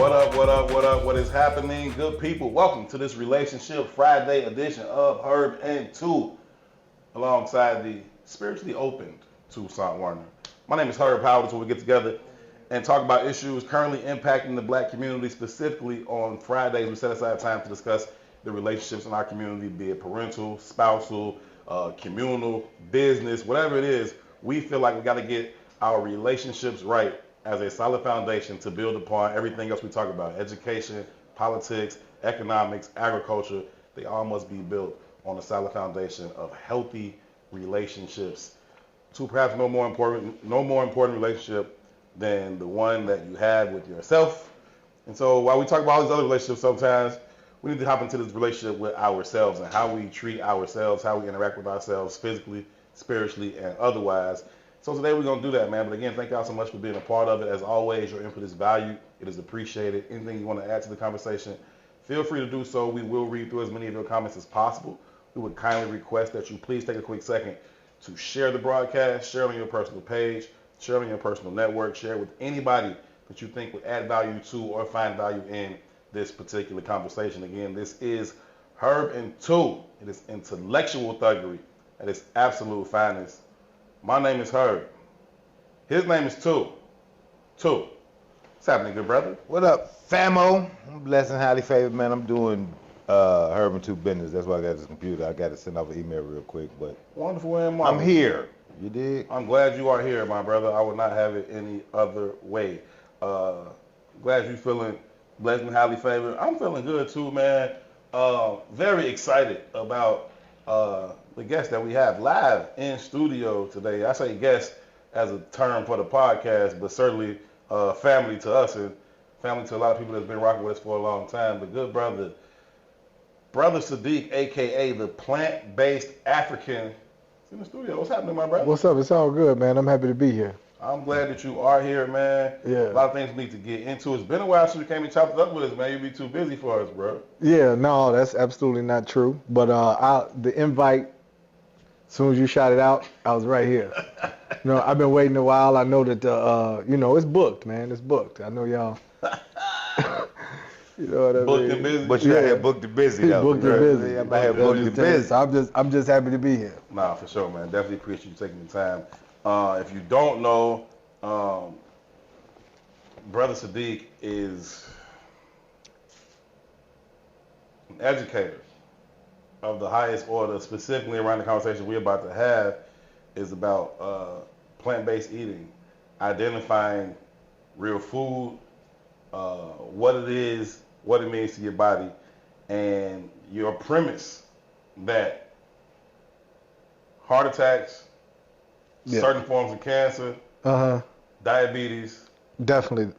What up, what up, what up, what is happening? Good people, welcome to this Relationship Friday edition of Herb and Two, alongside the spiritually opened Toussaint Warner. My name is Herb Howard. That's where we get together and talk about issues currently impacting the black community. Specifically on Fridays, we set aside time to discuss the relationships in our community, be it parental, spousal, communal, business, whatever it is. We feel like we got to get our relationships right as a solid foundation to build upon everything else we talk about. Education, politics, economics, agriculture, they all must be built on a solid foundation of healthy relationships. Two, perhaps no more important relationship than the one that you have with yourself. And so while we talk about all these other relationships, sometimes we need to hop into this relationship with ourselves and how we treat ourselves, how we interact with ourselves physically, spiritually, and otherwise. So today we're going to do that, man. But again, thank y'all so much for being a part of it. As always, your input is valued. It is appreciated. Anything you want to add to the conversation, feel free to do so. We will read through as many of your comments as possible. We would kindly request that you please take a quick second to share the broadcast, share it on your personal page, share it on your personal network, share it with anybody that you think would add value to or find value in this particular conversation. Again, this is Herb and Two. It is intellectual thuggery at its absolute finest. My name is Herb. His name is Two. What's happening, good brother? What up, famo? I'm blessed and highly favored, man. I'm doing Herb and Two business. That's why I got this computer. I got to send off an email real quick, but Wonderful and marvelous. I'm here. You dig? I'm glad you are here, my brother. I would not have it any other way. Glad you feeling blessed and highly favored. I'm feeling good too, man. Very excited about the guest that we have live in studio today. I say guest as a term for the podcast, but certainly family to us and family to a lot of people that's been rocking with us for a long time. The good brother Sadiq, aka the plant-based African, is in the studio. What's happening, my brother? What's up? It's all good, man. I'm happy to be here. I'm glad that you are here, man. Yeah. A lot of things we need to get into. It's been a while since you came and chopped it up with us, man. You'd be too busy for us, bro. Yeah, no, that's absolutely not true. But the invite, as soon as you shot it out, I was right here. I've been waiting a while. I know that it's booked, man. It's booked. I know y'all. You know what I mean? Booked and busy. But you out here booked and busy, though. Booked and busy. I'm out here booked and busy. So I'm just happy to be here. Nah, for sure, man. Definitely appreciate you taking the time. If you don't know, Brother Sadiq is an educator of the highest order. Specifically around the conversation we're about to have is about plant-based eating, identifying real food, what it is, what it means to your body, and your premise that heart attacks, certain forms of cancer, diabetes, Definitely.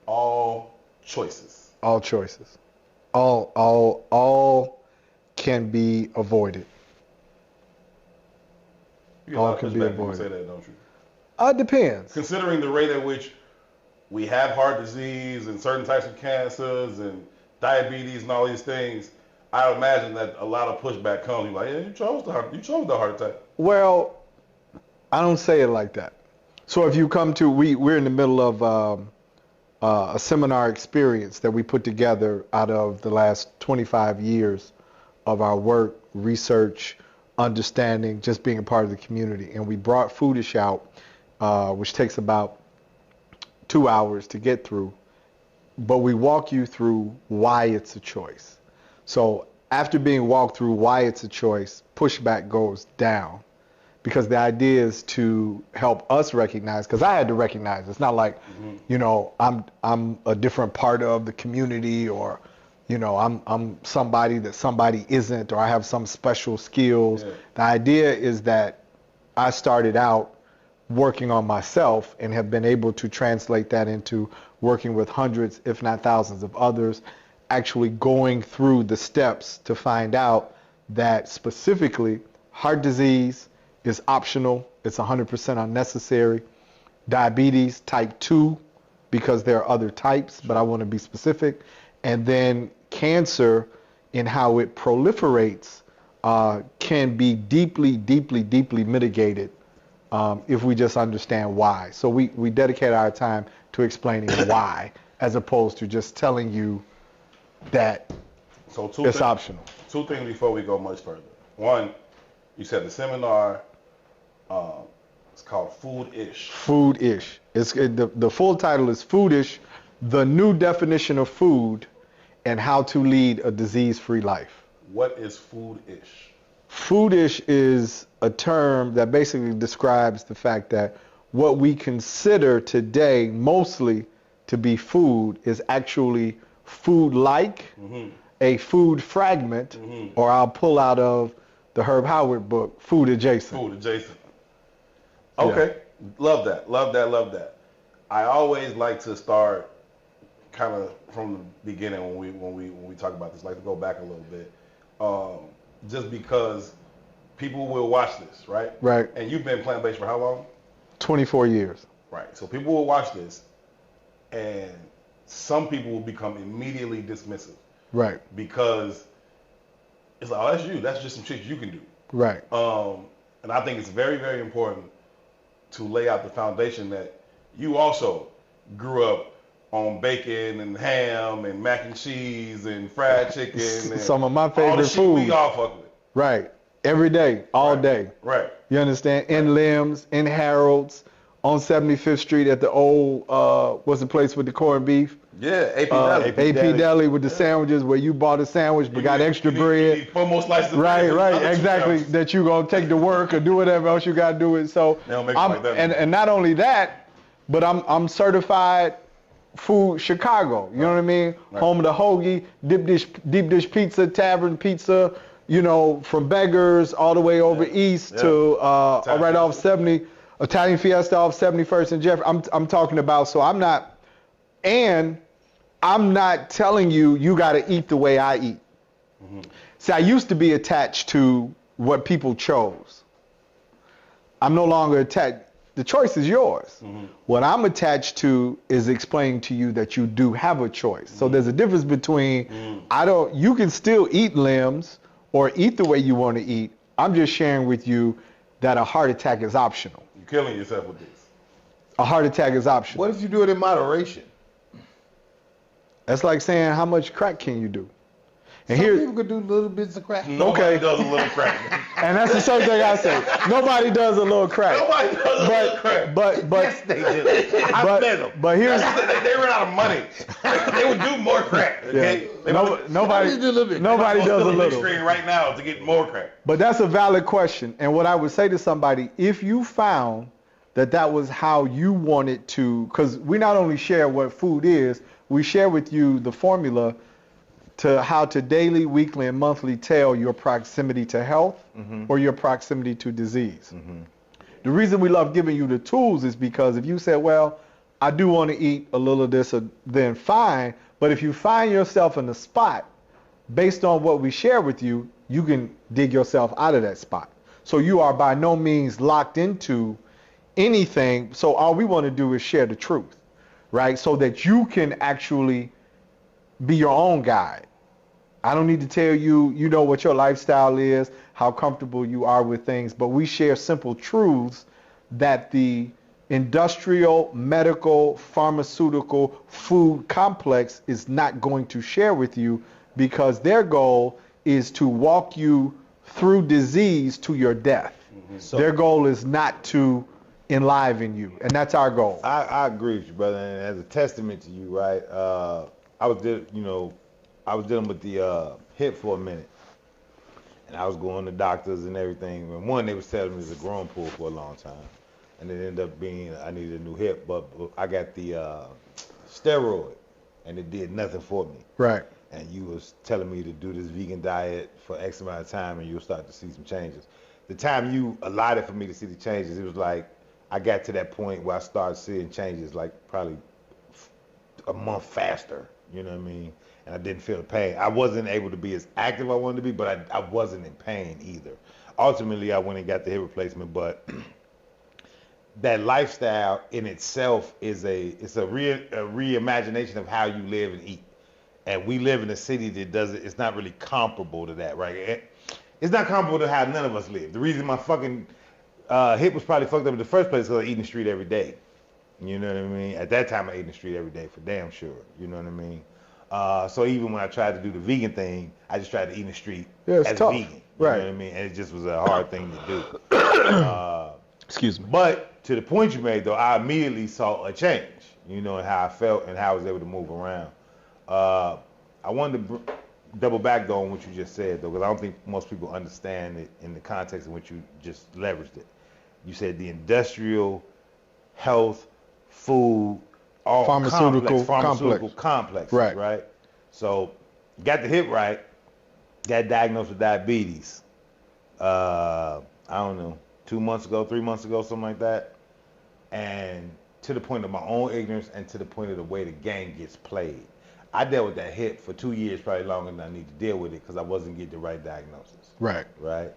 all choices. All choices. All can be avoided. You get a lot of can be pushback when you avoided. say that, don't you? It depends. Considering the rate at which we have heart disease and certain types of cancers and diabetes and all these things, I imagine that a lot of pushback comes. You're like, yeah, you chose the heart attack. Well, I don't say it like that. So if you come to, we're in the middle of a seminar experience that we put together out of the last 25 years of our work, research, understanding, just being a part of the community. And we brought Foodish out, which takes about 2 hours to get through. But we walk you through why it's a choice. So after being walked through why it's a choice, pushback goes down. Because the idea is to help us recognize, because I had to recognize, it's not like, I'm a different part of the community, or, I'm somebody that somebody isn't, or I have some special skills. Yeah. The idea is that I started out working on myself and have been able to translate that into working with hundreds, if not thousands of others, actually going through the steps to find out that specifically heart disease is optional. It's 100% unnecessary. Diabetes type 2, because there are other types, but I want to be specific. And then cancer, in how it proliferates, can be deeply, deeply, deeply mitigated if we just understand why. So we dedicate our time to explaining why as opposed to just telling you that So it's optional. Two things before we go much further. One, you said the seminar, it's called Food-ish. Food-ish. The full title is Food-ish, the new definition of food and how to lead a disease-free life. What is food-ish? Food-ish is a term that basically describes the fact that what we consider today mostly to be food is actually food-like, a food fragment, or I'll pull out of the Herb Howard book, food adjacent. Food adjacent. Okay, love that, love that, love that. I always like to start kind of from the beginning when we talk about this. Like to go back a little bit, just because people will watch this, right? Right. And you've been plant-based for how long? 24 years. Right. So people will watch this, and some people will become immediately dismissive. Right. Because it's like, oh, that's you. That's just some shit you can do. Right. And I think it's very, very important to lay out the foundation that you also grew up on bacon and ham and mac and cheese and fried chicken. And some of my favorite all the shit food. We all fuck with. Right. Every day, all day. Right. You understand? In Limbs, in Harold's, on 75th Street at the old, what's the place with the corned beef? Yeah, AP Deli. AP Deli with the sandwiches where you bought a sandwich but got extra bread. You need 4 more slices of Right, bread. right, exactly. That you gonna take to work or do whatever else you gotta do it. So They don't make it like that and not only that, but I'm certified food Chicago. You know what I mean? Right. Home of the hoagie, deep dish pizza, tavern pizza. You know, from Beggars all the way over east to right off 70, Italian Fiesta off 71st and Jeff. I'm talking about. So I'm not telling you got to eat the way I eat. See, I used to be attached to what people chose. I'm no longer attached. The choice is yours. What I'm attached to is explaining to you that you do have a choice. So there's a difference between you can still eat Limbs or eat the way you want to eat. I'm just sharing with you that a heart attack is optional. You're killing yourself with this. A heart attack is optional. What if you do it in moderation? That's like saying, how much crack can you do? And Some people could do little bits of crack. Nobody does a little crack. And that's the same thing I say. Nobody does a little crack. Nobody does a little crack. But Yes, they do. I met them. But here's They run out of money. They would do more crack. Okay? nobody does a little. Screen right now to get more crack. But that's a valid question. And what I would say to somebody, if you found that was how you wanted to, because we not only share what food is, we share with you the formula to how to daily, weekly, and monthly tell your proximity to health or your proximity to disease. The reason we love giving you the tools is because if you say, well, I do want to eat a little of this, then fine. But if you find yourself in a spot, based on what we share with you, you can dig yourself out of that spot. So you are by no means locked into anything. So all we want to do is share the truth, right? So that you can actually be your own guide. I don't need to tell you, you know what your lifestyle is, how comfortable you are with things, but we share simple truths that the industrial, medical, pharmaceutical, food complex is not going to share with you because their goal is to walk you through disease to your death. So their goal is not to enliven you, and that's our goal. I agree with you, brother, and as a testament to you, right, I was dealing with the hip for a minute, and I was going to doctors and everything. And one, they was telling me it was a growing pull for a long time, and it ended up being I needed a new hip, but I got the steroid, and it did nothing for me. Right. And you was telling me to do this vegan diet for X amount of time, and you'll start to see some changes. The time you allotted for me to see the changes, it was like I got to that point where I started seeing changes, like probably a month faster. You know what I mean? And I didn't feel the pain. I wasn't able to be as active as I wanted to be, but I wasn't in pain either. Ultimately, I went and got the hip replacement, but that lifestyle in itself is a reimagination of how you live and eat. And we live in a city that doesn't, it's not really comparable to that, right? It's not comparable to how none of us live. The reason my fucking hip was probably fucked up in the first place is because I eat in the street every day. You know what I mean? At that time, I ate in the street every day for damn sure. You know what I mean? So even when I tried to do the vegan thing, I just tried to eat in the street Yeah, it's as tough. vegan. You Right. know what I mean? And it just was a hard thing to do. Excuse me. But to the point you made, though, I immediately saw a change, you know, in how I felt and how I was able to move around. I wanted to double back, though, on what you just said, though, because I don't think most people understand it in the context in which you just leveraged it. You said the industrial, health, food, all Pharmaceutical complexes, Right. right? So, got the hip right, got diagnosed with diabetes. I don't know, 2 months ago, 3 months ago, something like that. And to the point of my own ignorance and to the point of the way the game gets played. I dealt with that hip for 2 years, probably longer than I need to deal with it because I wasn't getting the right diagnosis. Right. Right?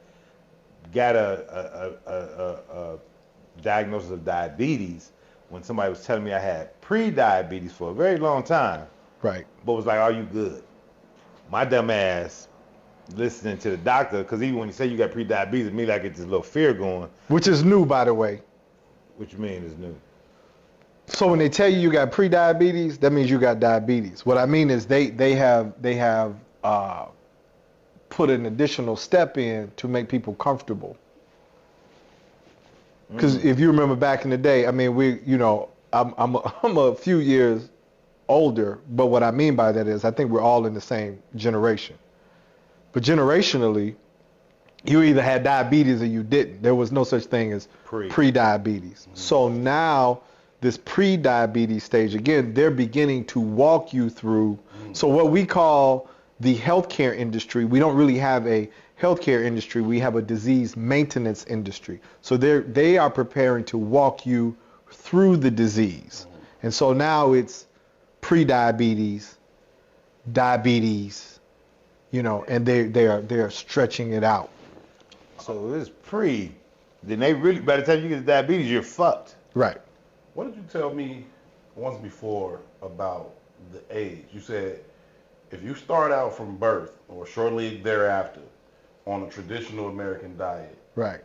Got a diagnosis of diabetes when somebody was telling me I had pre-diabetes for a very long time, Right. but was like, "Are you good?" My dumb ass listening to the doctor, because even when you say you got pre-diabetes, it means I get this little fear going. Which is new, by the way. What you mean is new? So when they tell you got pre-diabetes, that means you got diabetes. What I mean is they have put an additional step in to make people comfortable. Because if you remember back in the day, I mean, I'm a few years older, but what I mean by that is I think we're all in the same generation. But generationally, you either had diabetes or you didn't. There was no such thing as pre-diabetes. So now this pre-diabetes stage, again, they're beginning to walk you through. So what we call the healthcare industry, we don't really have a healthcare industry, we have a disease maintenance industry. So they are preparing to walk you through the disease. And so now it's pre-diabetes, diabetes, and they are stretching it out. So it's pre. Then they really, by the time you get diabetes, you're fucked. Right. What did you tell me once before about the age? You said if you start out from birth or shortly thereafter on a traditional American diet, Right.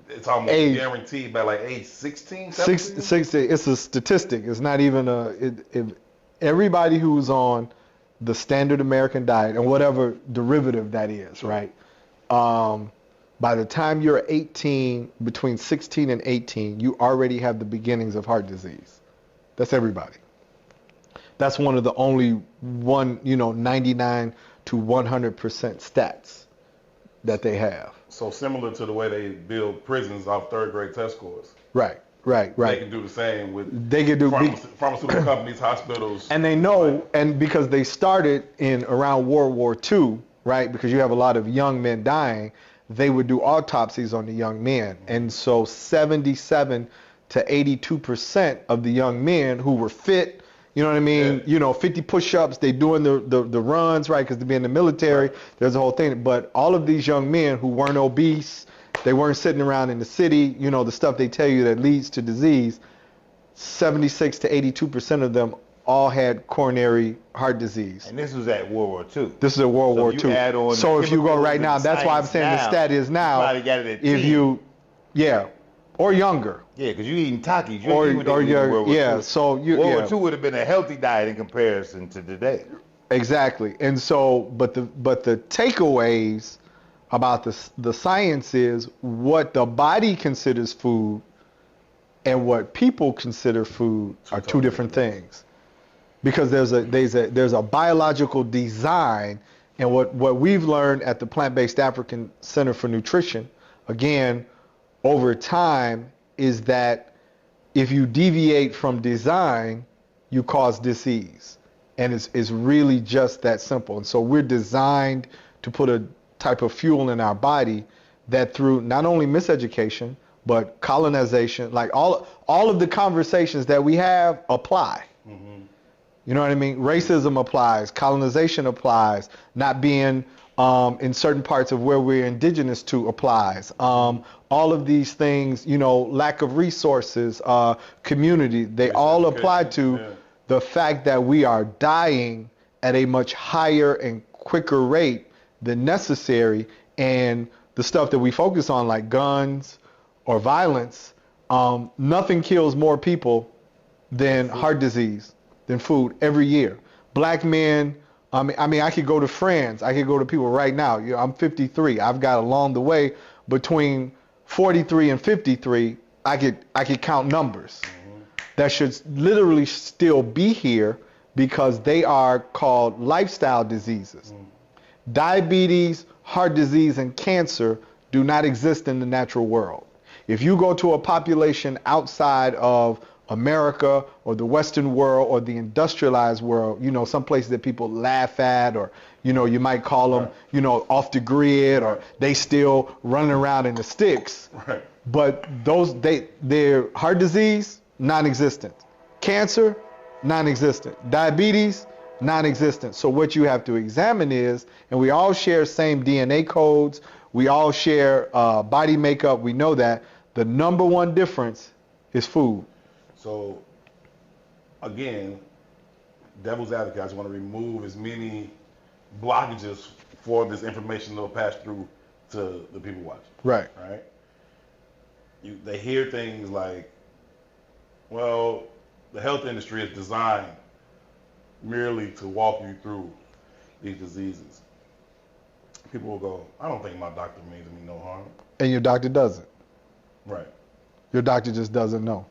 it's almost guaranteed by like age 16, 17? 60, it's a statistic. It's not even everybody who's on the standard American diet and whatever derivative that is, right? By the time you're 18, between 16 and 18, you already have the beginnings of heart disease. That's everybody. That's one of the only 99 to 100% stats that they have. So similar to the way they build prisons off third grade test scores. Right. They can do the same with pharmaceutical companies, hospitals. And they know, and because they started in around World War II, right? Because you have a lot of young men dying, they would do autopsies on the young men. And so 77 to 82% of the young men who were fit, you know what I mean? Yeah. 50 push-ups, they doing the runs, right? Because to be in the military, there's a whole thing. But all of these young men who weren't obese, they weren't sitting around in the city, the stuff they tell you that leads to disease, 76 to 82% of them all had coronary heart disease. And this was at World War II. This is at World War II. So if you go right now, that's why I'm saying the stat is now, probably got it at if 10. you, or younger. Yeah, because you're eating Takis. Or you're, so you, World War II would have been a healthy diet in comparison to today. Exactly. And so, but the takeaways about the science is what the body considers food and what people consider food are two different things. Because there's a biological design, and what we've learned at the Plant-Based African Center for Nutrition, again, over time, is that if you deviate from design, you cause disease. And it's really just that simple. And so we're designed to put a type of fuel in our body that through not only miseducation, but colonization, like all of the conversations that we have apply. Mm-hmm. You know what I mean? Racism applies, colonization applies, not being in certain parts of where we're indigenous to applies. All of these things, lack of resources, community, they all apply to the fact that we are dying at a much higher and quicker rate than necessary, and the stuff that we focus on, like guns or violence, Nothing kills more people than heart disease, than food every year. Black men, I could go to friends. I could go to people right now. I'm 53. I've got along the way between 43 and 53. I could count numbers that should literally still be here because they are called lifestyle diseases. Diabetes, heart disease, and cancer do not exist in the natural world. If you go to a population outside of America or the Western world or the industrialized world, some places that people laugh at, or, you might call them, off the grid, or they still running around in the sticks. Right. But their heart disease, non-existent. Cancer, non-existent. Diabetes, non-existent. So what you have to examine is, and we all share same DNA codes, we all share body makeup, we know that. The number one difference is food. So, again, devil's advocate, I just want to remove as many blockages for this information that will pass through to the people watching. Right. Right? They hear things like, well, the health industry is designed merely to walk you through these diseases. People will go, I don't think my doctor means me no harm. And your doctor doesn't. Right. Your doctor just doesn't know.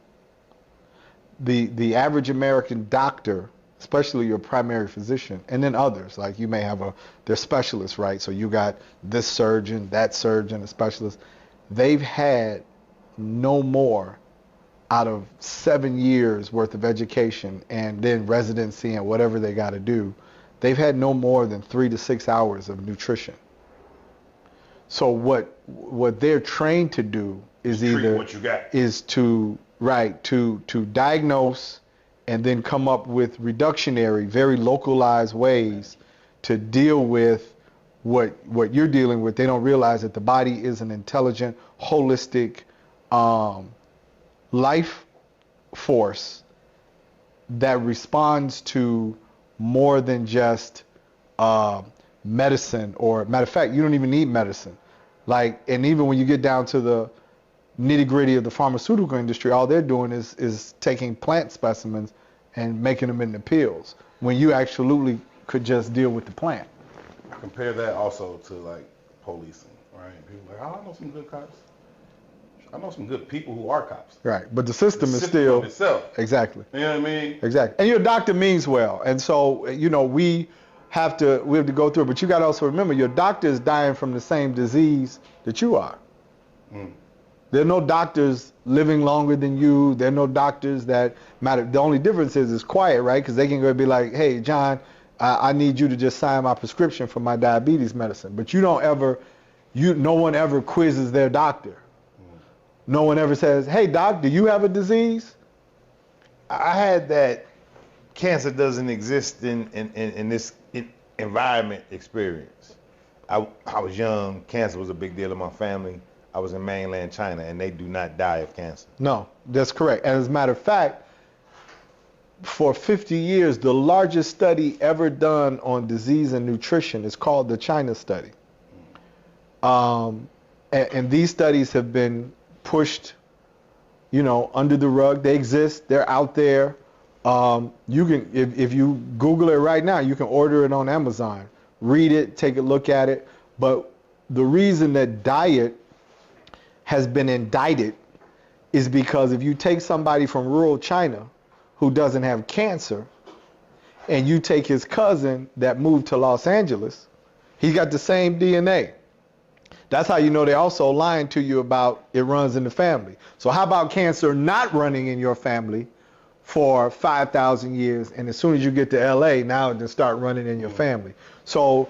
The average American doctor, especially your primary physician, and then others, like you may have they're specialists, right? So you got this surgeon, that surgeon, a specialist. They've had no more out of 7 years worth of education and then residency and whatever they got to do. They've had no more than 3 to 6 hours of nutrition. So what they're trained to do is either what you got. Is to diagnose and then come up with reductionary, very localized ways to deal with what you're dealing with. They don't realize that the body is an intelligent, holistic life force that responds to more than just medicine, or matter of fact, you don't even need medicine. And even when you get down to the nitty gritty of the pharmaceutical industry, all they're doing is taking plant specimens and making them into pills, when you absolutely could just deal with the plant. I compare that also to like policing, right? People are like, oh, I know some good cops. I know some good people who are cops. Right, but the system is system still of itself. Exactly. You know what I mean? Exactly. And your doctor means well, and so we have to go through it. But you got to also remember, your doctor is dying from the same disease that you are. There are no doctors living longer than you. There are no doctors that matter. The only difference is it's quiet, right? Because they can go be like, hey, John, I need you to just sign my prescription for my diabetes medicine. But no one ever quizzes their doctor. No one ever says, hey, doc, do you have a disease? I had that cancer doesn't exist in this environment experience. I was young. Cancer was a big deal in my family. I was in mainland China, and they do not die of cancer. No, that's correct. And as a matter of fact, for 50 years, the largest study ever done on disease and nutrition is called the China study. And these studies have been pushed, under the rug. They exist. They're out there. You can, if you Google it right now, you can order it on Amazon. Read it, take a look at it. But the reason that diet has been indicted is because if you take somebody from rural China who doesn't have cancer, and you take his cousin that moved to Los Angeles, he's got the same DNA. That's how you know they're also lying to you about it runs in the family. So how about cancer not running in your family for 5,000 years, and as soon as you get to LA, now it can start running in your family. So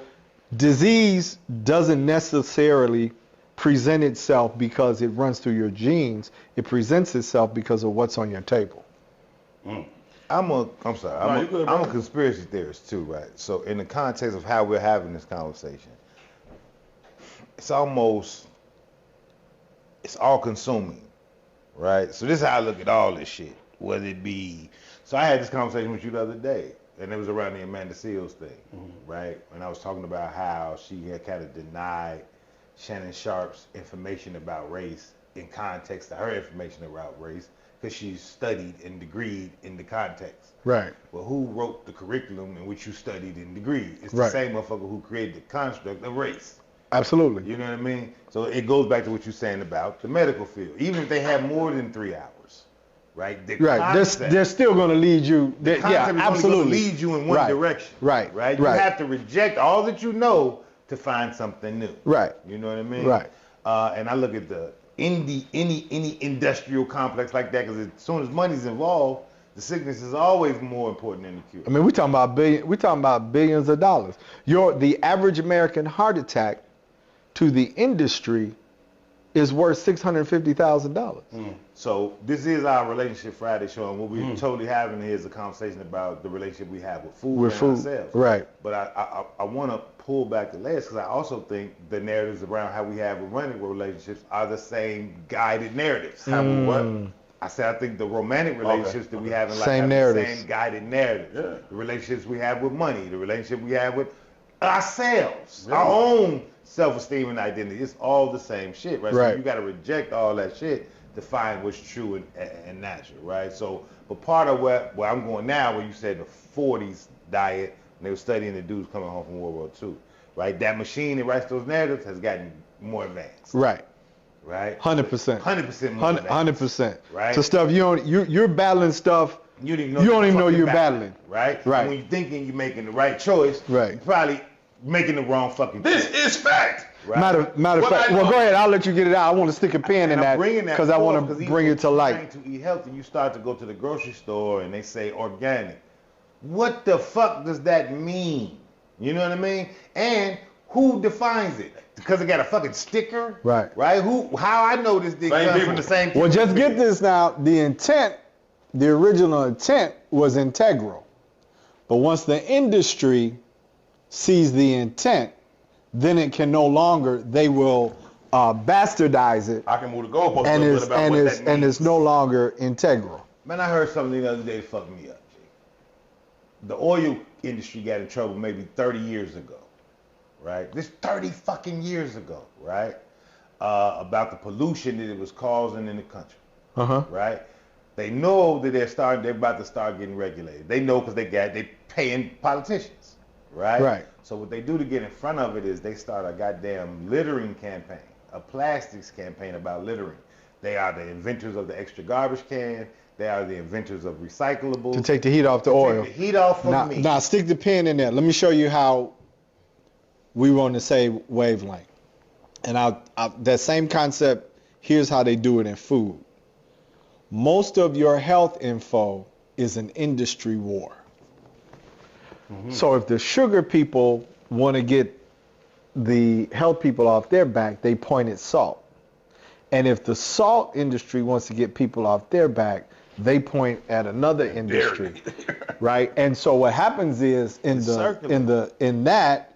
disease doesn't necessarily present itself because it runs through your genes. It presents itself because of what's on your table. I'm a conspiracy theorist too, right? So in the context of how we're having this conversation, it's all consuming, right? So this is how I look at all this shit, whether it be, so I had this conversation with you the other day, and it was around the Amanda Seals thing, right? And I was talking about how she had kind of denied Shannon Sharp's information about race in context to her information about race because she's studied and degreed in the context. Right. Well, who wrote the curriculum in which you studied and degreed? It's the Right. same motherfucker who created the construct of race. Absolutely. You know what I mean? So it goes back to what you're saying about the medical field. Even if they have more than 3 hours, right? The Right. concept- They're still going to lead you. the Yeah, concept is only absolutely. going to lead you in one Right. direction. Right. Right. You Right. have to reject all that you know to find something new. Right. You know what I mean? Right. And I look at the any industrial complex like that because as soon as money's involved, the sickness is always more important than the cure. I mean, we're talking about billions of dollars. The average American heart attack to the industry is worth $650,000. So this is our Relationship Friday show, and what we're totally having here is a conversation about the relationship we have with food With and food, ourselves. right. But I want to pull back the layers because I also think the narratives around how we have romantic relationships are the same guided narratives. How what? I said I think the romantic relationships that we have in life Same have narratives. the same guided narratives. Yeah. The relationships we have with money, the relationship we have with ourselves, Yeah. our own self-esteem and identity. It's all the same shit, right? Right. So you got to reject all that shit to find what's true and natural, right? So, but part of where I'm going now, where you said the 40s diet, and they were studying the dudes coming home from World War II, right? That machine that writes those narratives has gotten more advanced, Right. right? 100%. 100% more advanced. 100%. Right. So stuff you're battling stuff. You don't You don't even know what the you're fuck battling. right? Right. And when you're thinking you're making the right choice, Right. you're probably making the wrong fucking This choice. is fact. Right? Matter of What fact, I well, know- go ahead. I'll let you get it out. I want to stick a pin in And that I'm bringing that because I want forth to 'cause bring even it to if you're light. trying to eat healthy, you start to go to the grocery store and they say organic. What the fuck does that mean? You know what I mean? And who defines it? Because it got a fucking sticker, Right. Right? How I know this thing Same comes people. from the same. Well, people. just get this now. The original intent was integral. But once the industry sees the intent, then it can no longer, they will bastardize it, I can move the goalpost a and little it's, bit about and, what it's, that and means. it's no longer integral. Man, I heard something the other day that fucked me up, G. The oil industry got in trouble maybe 30 years ago, right? This 30 fucking years ago, right? About the pollution that it was causing in the country, Uh-huh. right? They know that they're about to start getting regulated. They know because they paying politicians, right? Right. So what they do to get in front of it is they start a goddamn littering campaign, a plastics campaign about littering. They are the inventors of the extra garbage can. They are the inventors of recyclables. To take the heat off the oil. Take the heat off of Now, me. now stick the pin in there. Let me show you how we want to say wavelength. And that same concept, here's how they do it in food. Most of your health info is an industry war. So if the sugar people want to get the health people off their back, they point at salt. And if the salt industry wants to get people off their back, they point at another industry, right? And so what happens is in that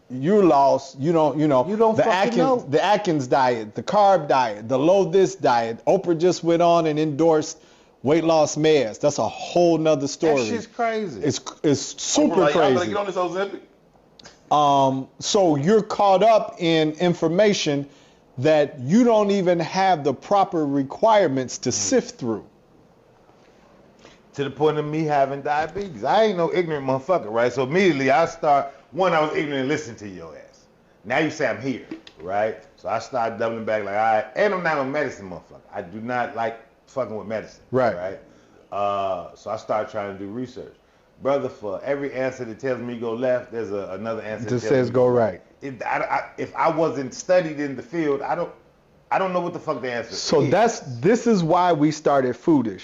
you lost. You don't don't fucking know. The Atkins diet, the carb diet, the low this diet. Oprah just went on and endorsed weight loss meds. That's a whole nother story. That shit's crazy. It's super Like, y'all better crazy. get on this Ozempic. So you're caught up in information that you don't even have the proper requirements to sift through. To the point of me having diabetes. I ain't no ignorant motherfucker, right? So immediately I was ignorant and listening to your ass. Now you say I'm here, right? So I start doubling back like, all right, and I'm not a medicine motherfucker. I do not like fucking with medicine, Right. So I started trying to do research. Brother, for every answer that tells me go left, there's another answer that Just tells says me go right. If I wasn't studied in the field, I don't know what the fuck the answer So is. this is why we started Foodish.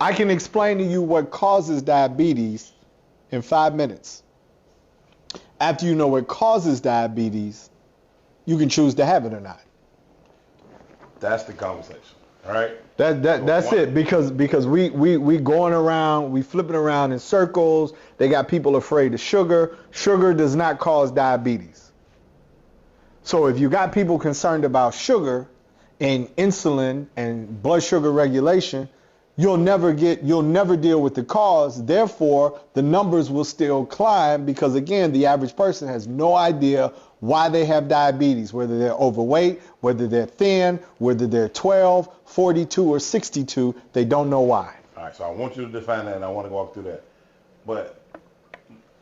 I can explain to you what causes diabetes in 5 minutes. After you know what causes diabetes, you can choose to have it or not. That's the conversation. All right. That's it, because we going around, we flipping around in circles. They got people afraid of sugar. Sugar does not cause diabetes. So if you got people concerned about sugar and insulin and blood sugar regulation, you'll never deal with the cause. Therefore, the numbers will still climb because, again, the average person has no idea why they have diabetes, whether they're overweight, whether they're thin, whether they're 12, 42, or 62. They don't know why. All right, so I want you to define that, and I want to walk through that. But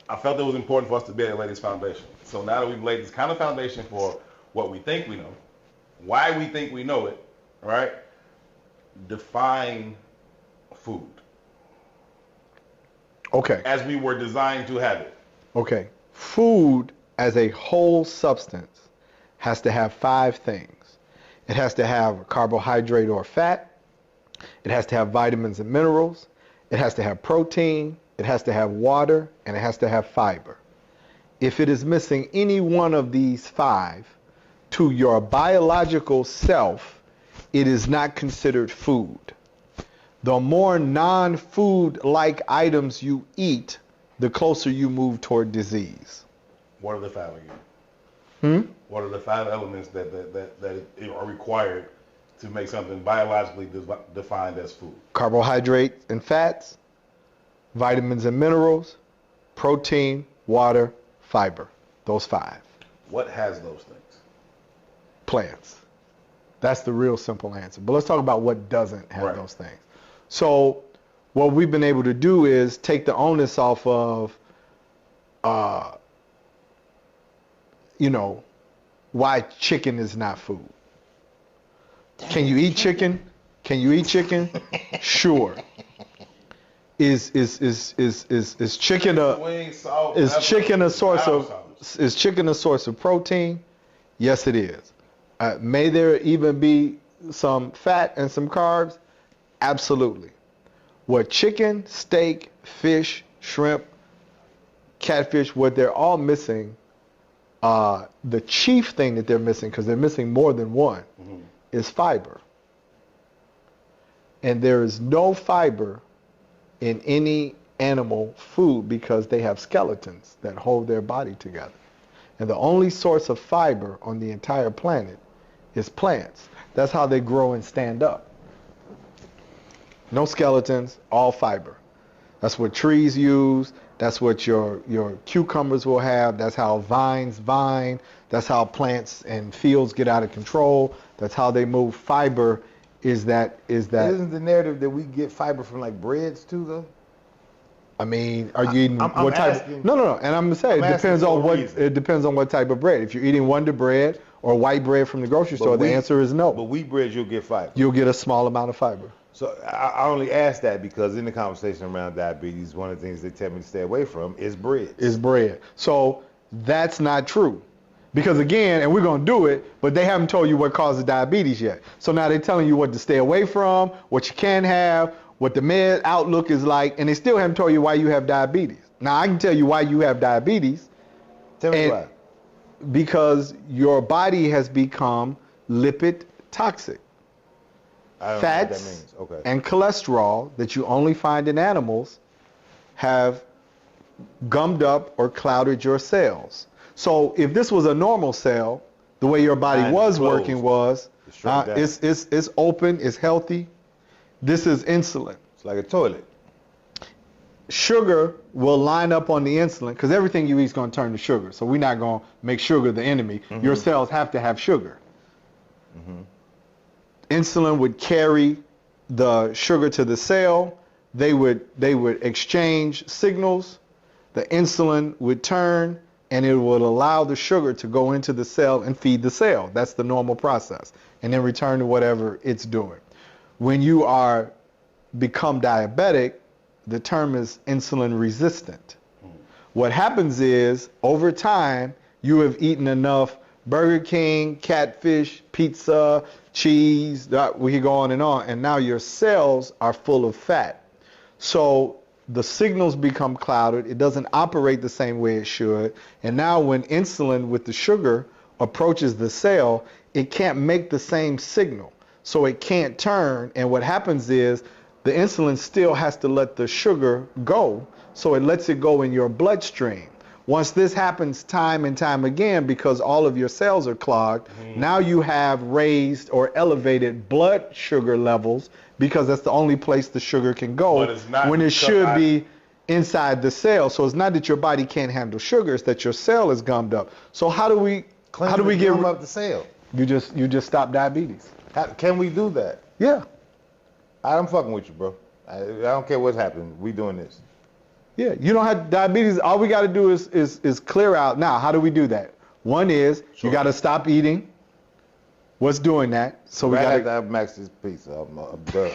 I felt it was important for us to be able to lay this foundation. So now that we've laid this kind of foundation for what we think we know, why we think we know it, all right, define food. Okay. As we were designed to have it. Okay. Food as a whole substance has to have 5 things. It has to have carbohydrate or fat. It has to have vitamins and minerals. It has to have protein. It has to have water, and it has to have fiber. If it is missing any one of these 5, to your biological self, it is not considered food. The more non-food-like items you eat, the closer you move toward disease. What are the 5 again? Hmm? What are the 5 elements that are required to make something biologically defined as food? Carbohydrates and fats, vitamins and minerals, protein, water, fiber. Those 5. What has those things? Plants. That's the real simple answer. But let's talk about what doesn't have Right. those things. So what we've been able to do is take the onus off of, why chicken is not food. Can you eat chicken? Can you eat chicken? Sure. Is chicken a source of protein? Yes, it is. May there even be some fat and some carbs? Absolutely. What chicken, steak, fish, shrimp, catfish, what they're all missing, the chief thing that they're missing, because they're missing more than one, is fiber. And there is no fiber in any animal food because they have skeletons that hold their body together. And the only source of fiber on the entire planet is plants. That's how they grow and stand up. No skeletons, all fiber. That's what trees use. That's what your cucumbers will have. That's how vines vine. That's how plants and fields get out of control. That's how they move. Fiber is that. Isn't the narrative that we get fiber from like breads too, though? I mean, are you eating I'm what type? asking- No. And I'm gonna say it depends on what. It depends on what type of bread. If you're eating Wonder Bread or white bread from the grocery store, the answer is no. But wheat bread, you'll get fiber. You'll get a small amount of fiber. So I only ask that because in the conversation around diabetes, one of the things they tell me to stay away from is bread. Is bread. So that's not true. Because again, and we're going to do it, but they haven't told you what causes diabetes yet. So now they're telling you what to stay away from, what you can have, what the med outlook is like, and they still haven't told you why you have diabetes. Now I can tell you why you have diabetes. Tell me why. Because your body has become lipid toxic. I don't know what that Fats means. Okay. and cholesterol that you only find in animals have gummed up or clouded your cells. So if this was a normal cell, the way your body Mine was is closed. working was, It's shrunk down. it's open, it's healthy. This is insulin. It's like a toilet. Sugar will line up on the insulin because everything you eat is going to turn to sugar. So we're not going to make sugar the enemy. Your cells have to have sugar. Insulin would carry the sugar to the cell. They would exchange signals. The insulin would turn, and it would allow the sugar to go into the cell and feed the cell. That's the normal process, and then return to whatever it's doing. When you become diabetic, the term is insulin resistant. What happens is, over time, you have eaten enough Burger King, catfish, pizza, cheese, we could go on, and now your cells are full of fat. So the signals become clouded. It doesn't operate the same way it should. And now when insulin with the sugar approaches the cell, it can't make the same signal. So it can't turn. And what happens is the insulin still has to let the sugar go. So it lets it go in your bloodstream. Once this happens time and time again, because all of your cells are clogged, now you have raised or elevated blood sugar levels, because that's the only place the sugar can go But it's not when it because should be inside the cell. So it's not that your body can't handle sugar, it's that your cell is gummed up. So how do we get gum up the cell? You just stop diabetes. Can we do that? Yeah. I'm fucking with you, bro. I don't care what's happening. We doing this. Yeah, you don't have diabetes. All we got to do is clear out. Now, how do we do that? One is you got to stop eating. What's doing that? So we got to have Max's pizza. I'm done.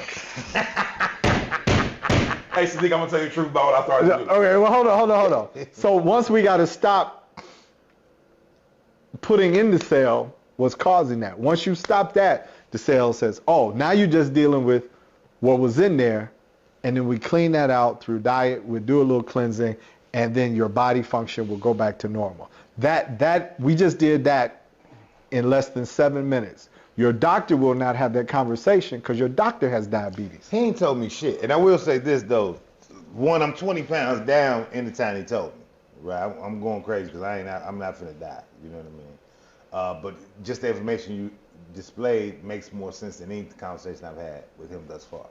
Hey, Sadiq, I'm gonna tell you the truth about what I started to do. Okay, well, hold on. So once we got to stop putting in the cell what's causing that. Once you stop that, the cell says, oh, now you're just dealing with what was in there. And then we clean that out through diet. We'll do a little cleansing, and then your body function will go back to normal. That we just did that in less than 7 minutes. Your doctor will not have that conversation because your doctor has diabetes. He ain't told me shit. And I will say this though. One, I'm 20 pounds down in the time he told me. Right, I'm going crazy because I'm not finna die. You know what I mean? But just the information you displayed makes more sense than any conversation I've had with him thus far.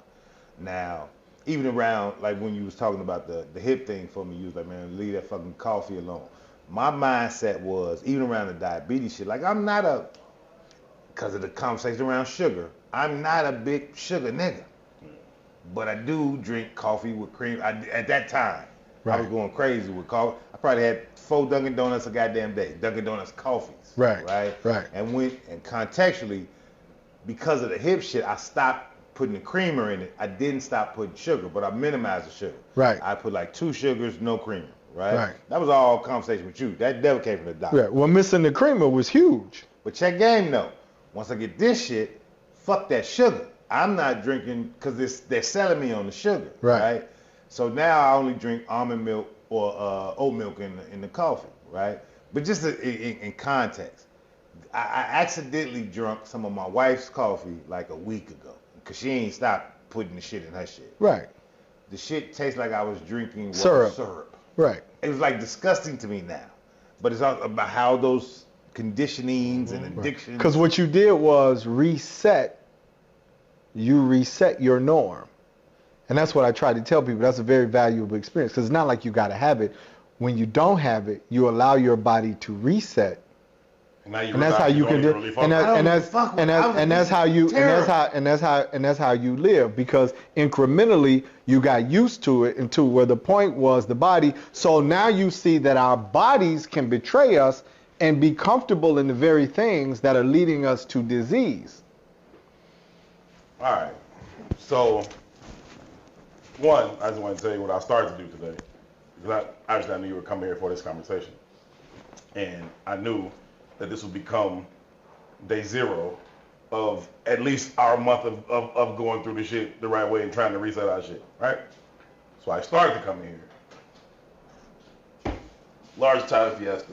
Now, even around, like when you was talking about the hip thing for me, you was like, man, leave that fucking coffee alone. My mindset was, even around the diabetes shit, like I'm not because of the conversation around sugar, I'm not a big sugar nigga. But I do drink coffee with cream. At that time, I was going crazy with coffee. I probably had 4 Dunkin' Donuts a goddamn day. Dunkin' Donuts coffees. Right. And contextually, because of the hip shit, I stopped putting the creamer in it. I didn't stop putting sugar, but I minimized the sugar. Right. I put like 2 sugars, no creamer. Right. That was all conversation with you. That never came from the doctor. Right. Well, missing the creamer was huge. But check game though. Once I get this shit, fuck that sugar. I'm not drinking because they're selling me on the sugar. Right. So now I only drink almond milk or oat milk in the coffee. Right. But just in context, I accidentally drunk some of my wife's coffee like a week ago. Because she ain't stopped putting the shit in her shit. Right. The shit tastes like I was drinking syrup. Right. It was like disgusting to me now. But it's all about how those conditionings and addictions. Because what you did was reset your norm. And that's what I try to tell people. That's a very valuable experience. Because it's not like you got to have it. When you don't have it, you allow your body to reset. And that's how you can do. And that's how you live, because incrementally you got used to it until where the point was the body. So now you see that our bodies can betray us and be comfortable in the very things that are leading us to disease. All right. So, one, I just want to tell you what I started to do today. Because I knew you were coming here for this conversation, and I knew that this would become day 0 of at least our month of going through the shit the right way and trying to reset our shit, right? So I started to come in here. Large Italian Fiesta.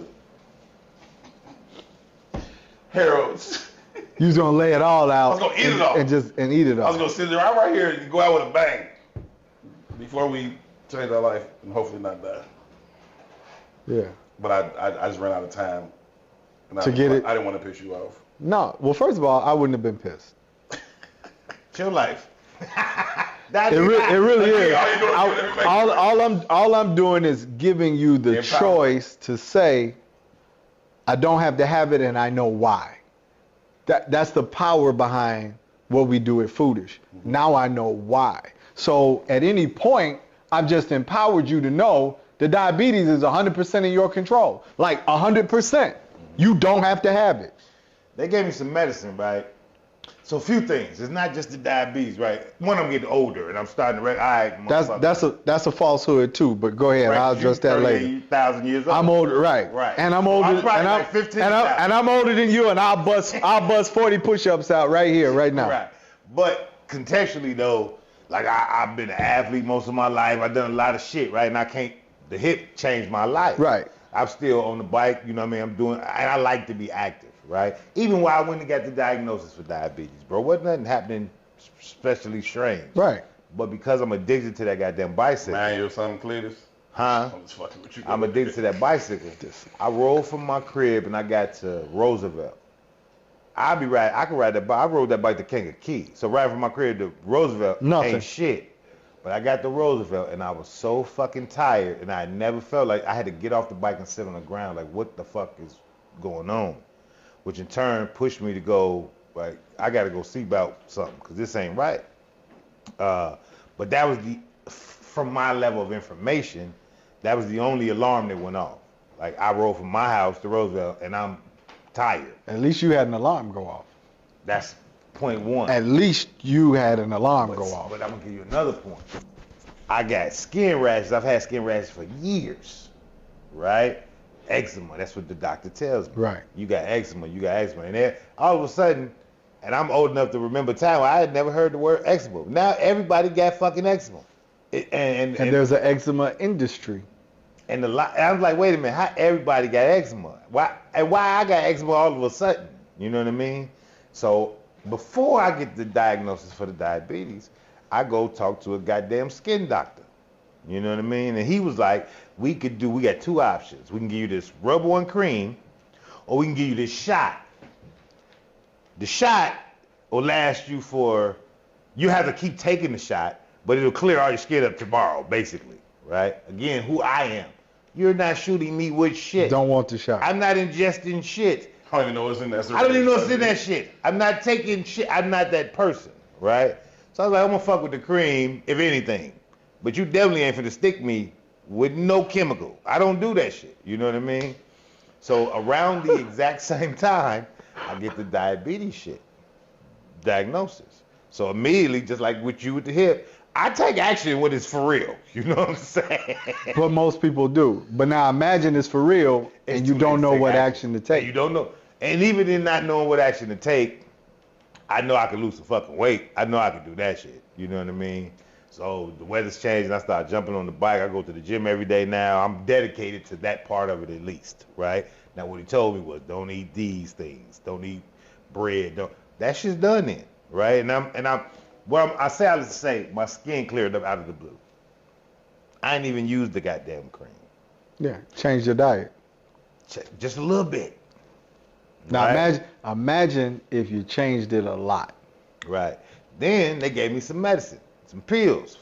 Harold's. You was gonna lay it all out. I was gonna eat it all. And eat it all. I was gonna sit there right here and go out with a bang before we change our life and hopefully not die. Yeah. But I just ran out of time. To get it. I didn't want to piss you off. No. Well, first of all, I wouldn't have been pissed. Chill life. It really is. All I'm doing is giving you the choice to say, I don't have to have it and I know why. That's the power behind what we do at Foodish. Now I know why. So at any point, I've just empowered you to know that diabetes is 100% in your control. Like 100%. You don't have to have it. They gave me some medicine, right? So a few things. It's not just the diabetes, right? One, I'm getting older and I'm starting to that's a falsehood too. But go ahead, right, I'll address that later. 1,000 years old. I'm older, right? And I'm older, and I'm older than you, and I'll bust 40 push-ups out right here, right now. Right. But contextually though, like I've been an athlete most of my life. I've done a lot of shit, right? And the hip changed my life. Right. I'm still on the bike, you know what I mean? And I like to be active, right? Even while I went and got the diagnosis for diabetes, bro, wasn't nothing happening especially strange. Right. But because I'm addicted to that goddamn bicycle. Man, your son Cletus. Huh? I'm just fucking with you. I'm addicted to that bicycle. I rolled from my crib and I got to Roosevelt. I could ride that bike. I rode that bike to Kankakee. So riding from my crib to Roosevelt ain't shit. But I got to Roosevelt and I was so fucking tired and I never felt like I had to get off the bike and sit on the ground like what the fuck is going on? Which in turn pushed me to go like I gotta go see about something because this ain't right. But that was from my level of information, that was the only alarm that went off. Like I rode from my house to Roosevelt and I'm tired. At least you had an alarm go off. That's point one. At least you had an alarm go off. But I'm gonna give you another point. I got skin rashes. I've had skin rashes for years, right? Eczema. That's what the doctor tells me. Right. You got eczema. And then all of a sudden, and I'm old enough to remember time where I had never heard the word eczema. Now everybody got fucking eczema. And there's an eczema industry. And I was like, wait a minute, how everybody got eczema? Why I got eczema all of a sudden? You know what I mean? So before I get the diagnosis for the diabetes, I go talk to a goddamn skin doctor. You know what I mean? And he was like, we got two options. We can give you this rub-on cream, or we can give you this shot. The shot will last you you have to keep taking the shot, but it'll clear all your skin up tomorrow, basically, right? Again, who I am. You're not shooting me with shit. Don't want the shot. I'm not ingesting shit. I don't even know what's in that. I don't even know what's in that shit. I'm not taking shit. I'm not that person, right? So I was like, I'm gonna fuck with the cream, if anything. But you definitely ain't finna stick me with no chemical. I don't do that shit. You know what I mean? So around the exact same time, I get the diabetes shit diagnosis. So immediately, just like with you with the hip, I take action when it's for real. You know what I'm saying? But most people do. But now imagine it's for real and you don't know what action to take. You don't know. And even in not knowing what action to take, I know I can lose some fucking weight. I know I can do that shit. You know what I mean? So the weather's changing. I start jumping on the bike. I go to the gym every day now. I'm dedicated to that part of it at least, right? Now what he told me was don't eat these things. Don't eat bread. That shit's done then, right? I say my skin cleared up out of the blue. I ain't even used the goddamn cream. Yeah, change your diet. Just a little bit. Now right? imagine if you changed it a lot. Right. Then they gave me some medicine, some pills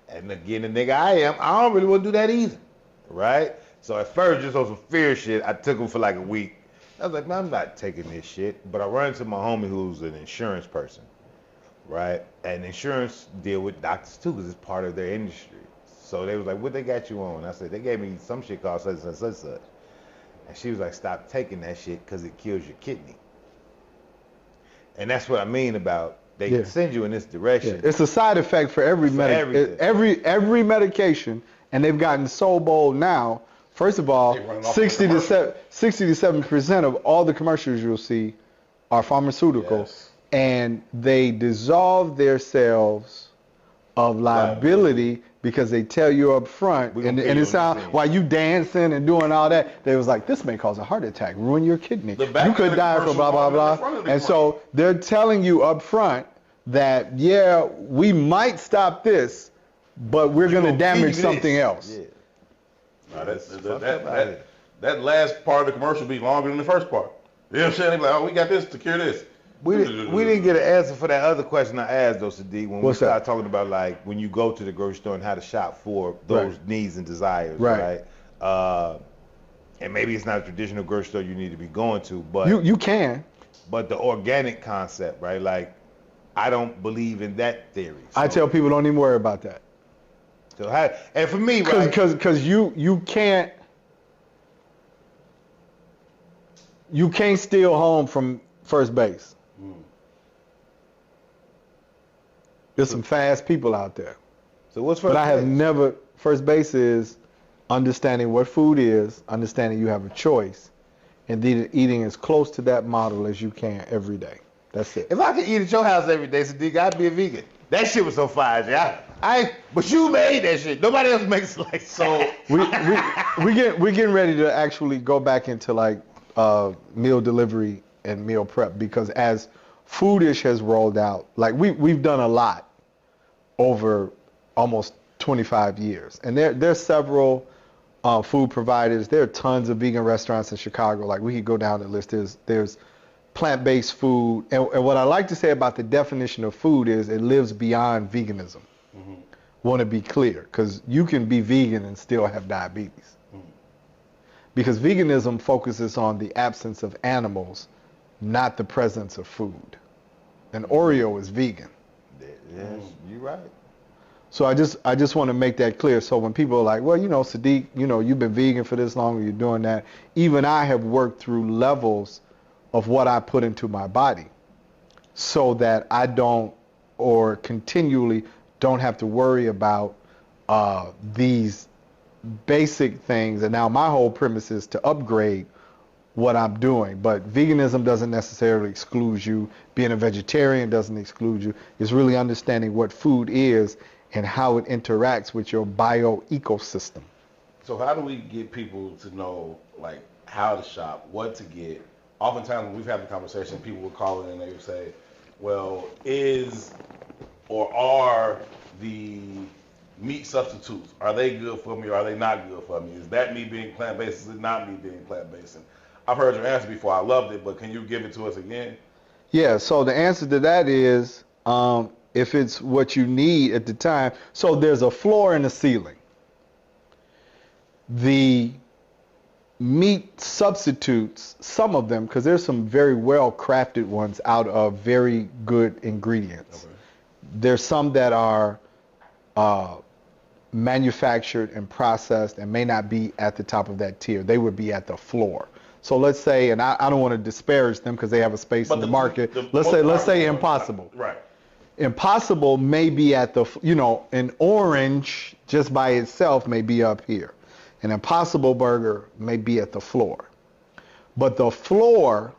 and again the nigga I don't really want to do that either. Right? So at first, just on some fear shit, I took them for like a week. I was like, man, I'm not taking this shit. But I run into my homie who's an insurance person. Right? And insurance deal with doctors too, because it's part of their industry. So they was like, what they got you on? I said, they gave me some shit called such and such. And she was like, stop taking that shit because it kills your kidney. And that's what I mean about they can send you in this direction. Yeah. It's a side effect for every every medication, and they've gotten so bold now. First of all, 60 to 7% of all the commercials you'll see are pharmaceutical, and they dissolve themselves of liability because they tell you up front, and it sounds while you dancing and doing all that, they was like, this may cause a heart attack, ruin your kidney, you could die from blah blah blah, and so they're telling you up front that we might stop this, but we're going to damage something else. Yeah. That last part of the commercial be longer than the first part. You know what I'm saying? They be like, oh, we got this to cure this. We didn't get an answer for that other question I asked, though, Sadiq, when we started talking about, like, when you go to the grocery store and how to shop for those needs and desires, right? And maybe it's not a traditional grocery store you need to be going to, but... You can. But the organic concept, right? Like, I don't believe in that theory. So, I tell people don't even worry about that. So and for me, because you can't steal home from first base. There's some fast people out there. So what's first base? But I have never. First base is understanding what food is, understanding you have a choice, and then eating as close to that model as you can every day. That's it. If I could eat at your house every day, Sadiq, I'd be a vegan. That shit was so fire, but you made that shit. Nobody else makes it like so. We're getting ready to actually go back into like meal delivery and meal prep, because as Foodish has rolled out, like we've done a lot over almost 25 years, and there's several food providers. There are tons of vegan restaurants in Chicago. Like we could go down the list. There's plant-based food, and what I like to say about the definition of food is it lives beyond veganism. Mm-hmm. Want to be clear, because you can be vegan and still have diabetes. Mm-hmm. Because veganism focuses on the absence of animals, not the presence of food. And Oreo is vegan. Yes, you're right. So I just want to make that clear. So when people are like, well, Sadiq, you've been vegan for this long, or you're doing that. Even I have worked through levels of what I put into my body so that I don't, or continually don't have to worry about these basic things. And now my whole premise is to upgrade what I'm doing. But veganism doesn't necessarily exclude you. Being a vegetarian doesn't exclude you. It's really understanding what food is and how it interacts with your bio-ecosystem. So how do we get people to know, like, how to shop, what to get? Oftentimes when we've had the conversation, people will call in and they would say, well, is or are the meat substitutes, are they good for me or are they not good for me? Is that me being plant-based? Is it not me being plant-based? And I've heard your answer before. I loved it, but can you give it to us again? Yeah, so the answer to that is if it's what you need at the time. So there's a floor and a ceiling. The meat substitutes, some of them, because there's some very well crafted ones out of very good ingredients. Okay. There's some that are manufactured and processed and may not be at the top of that tier. They would be at the floor. So let's say, and I don't want to disparage them because they have a space in the market. Let's say Impossible. Right. Impossible may be at the, an orange just by itself may be up here. An Impossible burger may be at the floor. But the floor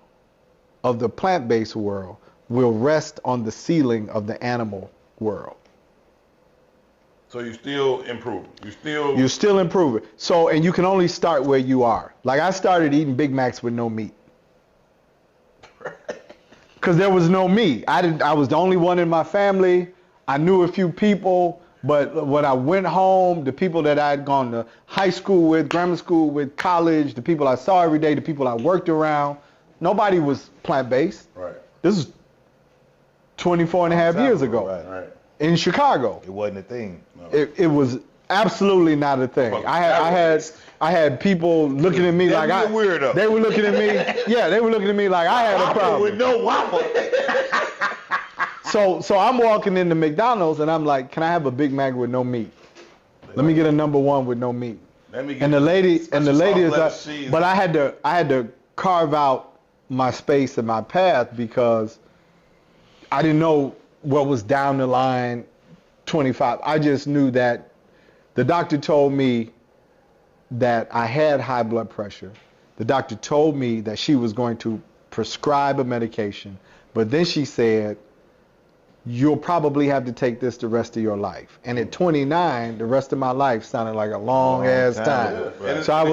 of the plant-based world will rest on the ceiling of the animal world. So you still improve. You're still improving. So, and you can only start where you are. Like I started eating Big Macs with no meat. Because there was no meat. I was the only one in my family. I knew a few people, but when I went home, the people that I had gone to high school with, grammar school with, college, the people I saw every day, the people I worked around, nobody was plant-based. Right. This is 24 and a half years ago. Right. In Chicago. It wasn't a thing. No. It was absolutely not a thing. I had people looking at me like a weirdo. They were looking at me. Yeah, they were looking at me like I had a problem. With no waffle. So I'm walking into McDonald's and I'm like, can I have a Big Mac with no meat? Let me get a number one with no meat. And the lady is like, but I had to carve out my space and my path because I didn't know what was down the line 25. I just knew that the doctor told me that I had high blood pressure. The doctor told me that she was going to prescribe a medication, but then she said, you'll probably have to take this the rest of your life. And at 29, the rest of my life sounded like a long ass time. Yeah. So I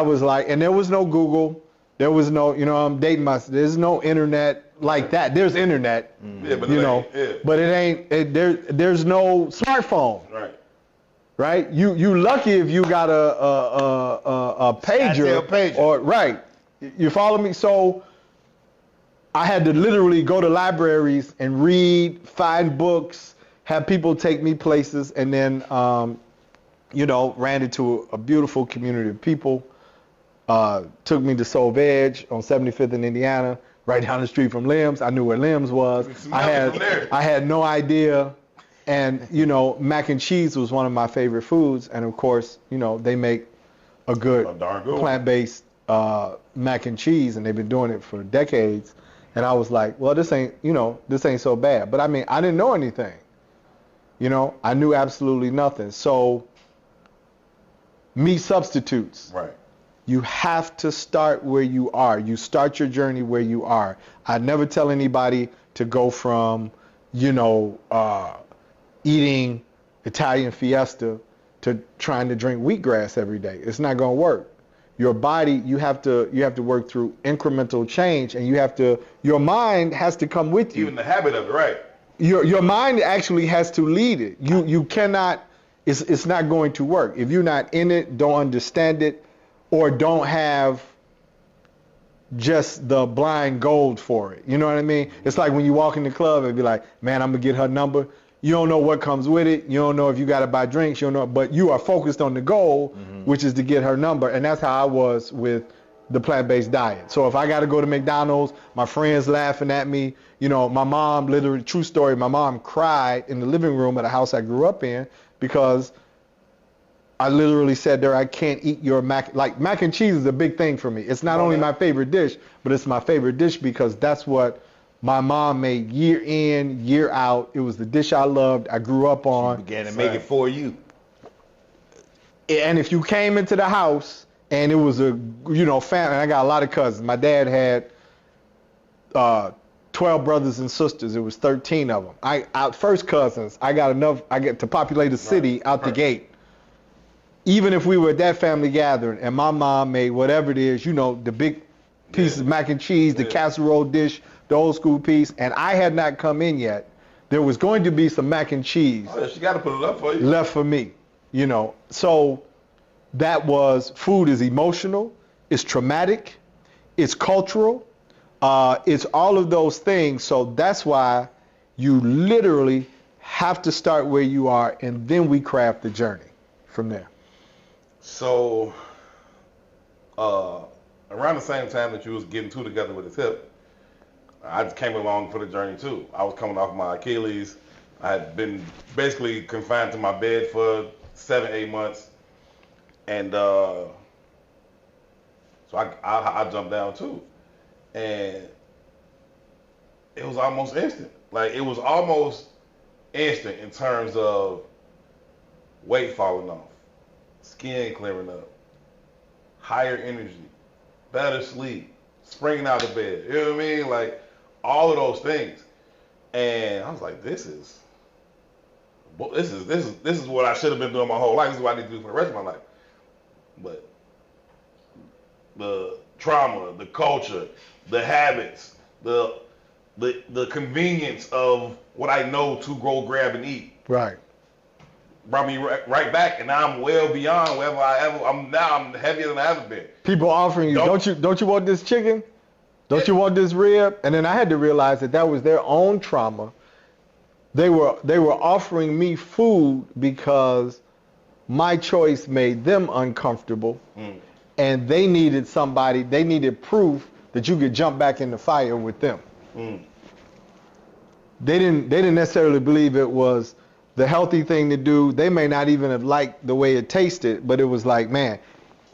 was like, and there was no Google. There was no, I'm dating myself. There's no internet like that. There's internet, Yeah, but but it ain't, there's no smartphone. Right. Right? You lucky if you got a pager. Or right. You follow me? So I had to literally go to libraries and read, find books, have people take me places, and then ran into a beautiful community of people. Took me to Soul Veg on 75th in Indiana, right down the street from Limbs. I knew where Limbs was. I had no idea. And, mac and cheese was one of my favorite foods. And of course, they make a good plant-based mac and cheese, and they've been doing it for decades. And I was like, well, this ain't so bad. But I mean, I didn't know anything. I knew absolutely nothing. So meat substitutes. Right. You have to start where you are. You start your journey where you are. I never tell anybody to go from, eating Italian Fiesta to trying to drink wheatgrass every day. It's not going to work. Your body, you have to work through incremental change, and your mind has to come with you. Even the habit of it, right? Your mind actually has to lead it. You cannot it's not going to work. If you're not in it, don't understand it, or don't have just the blind gold for it. You know what I mean? It's like when you walk in the club and be like, man, I'm gonna get her number. You don't know what comes with it. You don't know if you gotta buy drinks. You don't know, but you are focused on the goal, which is to get her number. And that's how I was with the plant-based diet. So if I gotta go to McDonald's, my friends laughing at me. You know, my mom, literally, true story, my mom cried in the living room at a house I grew up in because I literally said there, I can't eat your mac and cheese is a big thing for me. It's not only my favorite dish, but it's my favorite dish because that's what my mom made year in, year out. It was the dish I loved, I grew up on. She began to make it for you. And if you came into the house and it was a, family, I got a lot of cousins. My dad had 12 brothers and sisters. It was 13 of them. First cousins, I got enough, I get to populate a city out the gate. Even if we were at that family gathering and my mom made whatever it is, the big pieces of mac and cheese, the casserole dish, the old school piece, and I had not come in yet, there was going to be some mac and cheese she got to put it up for you. left for me, So that was, food is emotional, it's traumatic, it's cultural, it's all of those things. So that's why you literally have to start where you are, and then we craft the journey from there. So, around the same time that you was getting two together with his hip, I just came along for the journey too. I was coming off my Achilles. I had been basically confined to my bed for 7-8 months, and so I jumped down too, and it was almost instant. Like, it was almost instant in terms of weight falling off, skin clearing up, higher energy, better sleep, springing out of bed. You know what I mean? Like, all of those things. And I was like, this is what I should have been doing my whole life. This is what I need to do for the rest of my life. But the trauma, the culture, the habits, the convenience of what I know to go grab and eat. Right. Brought me right back, and now I'm well beyond wherever I'm heavier than I ever been. People offering you, don't you want this chicken? Don't you want this rib? And then I had to realize that was their own trauma. They were offering me food because my choice made them uncomfortable, and they needed proof that you could jump back in the fire with them. They didn't necessarily believe it was the healthy thing to do. They may not even have liked the way it tasted, but it was like, man,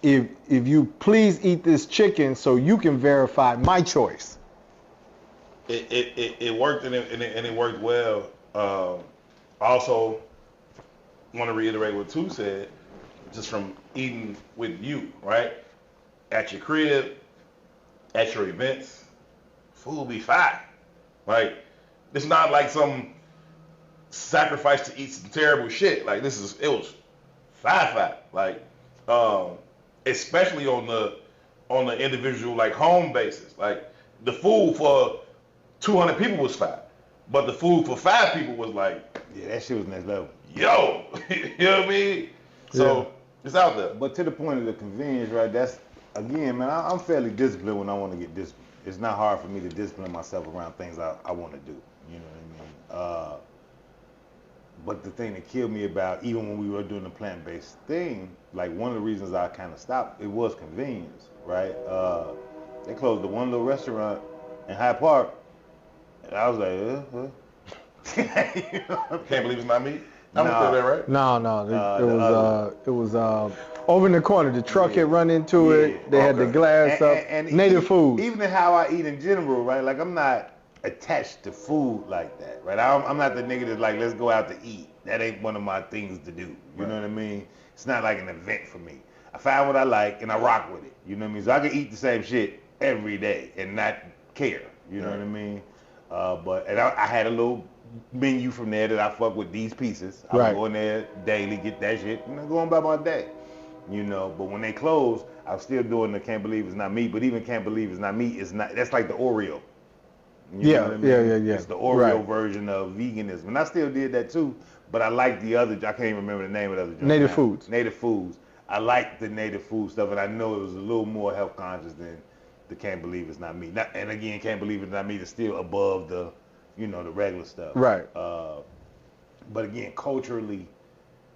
if you please eat this chicken so you can verify my choice. It worked, and it worked well. Also, want to reiterate what Tu said, just from eating with you, right? At your crib, at your events, food be fine. Like, it's not like some sacrifice to eat some terrible shit. Like, it was fine. Like, especially on the individual, like, home basis. Like, the food for 200 people was fine, but the food for 5 people was like, yeah, that shit was next level. Yo, you know what I mean? So it's out there. But to the point of the convenience, right? That's, again, man, I'm fairly disciplined when I want to get disciplined. It's not hard for me to discipline myself around things I want to do. You know what I mean? But the thing that killed me about, even when we were doing the plant-based thing, like, one of the reasons I kind of stopped, it was convenience, right? They closed the one little restaurant in Hyde Park, and I was like, Can't believe it's not me. I'm still there, right? No, it was over in the corner. The truck had run into it. They had the glass up. And native food. Even in how I eat in general, right? Like, I'm not attached to food like that, right? I'm not the nigga that's like, let's go out to eat. That ain't one of my things to do. You know what I mean? It's not like an event for me. I find what I like and I rock with it. You know what I mean? So I can eat the same shit every day and not care. You know what I mean? But I had a little menu from there that I fuck with these pieces. I would go in there daily, get that shit, and then go on about my day. You know, but when they closed, I was still doing the Can't Believe It's Not Me. But even Can't Believe It's Not Me is not. That's like the Oreo. You know what I mean? Yeah. It's the Oreo version of veganism. And I still did that too, but I like the other, I can't even remember the name of the other joint Native now. foods. Native foods. I like the native food stuff, and I know it was a little more health conscious than the Can't Believe It's Not Me. And again, Can't Believe It's Not Me is still above the, the regular stuff. Right. But again, culturally,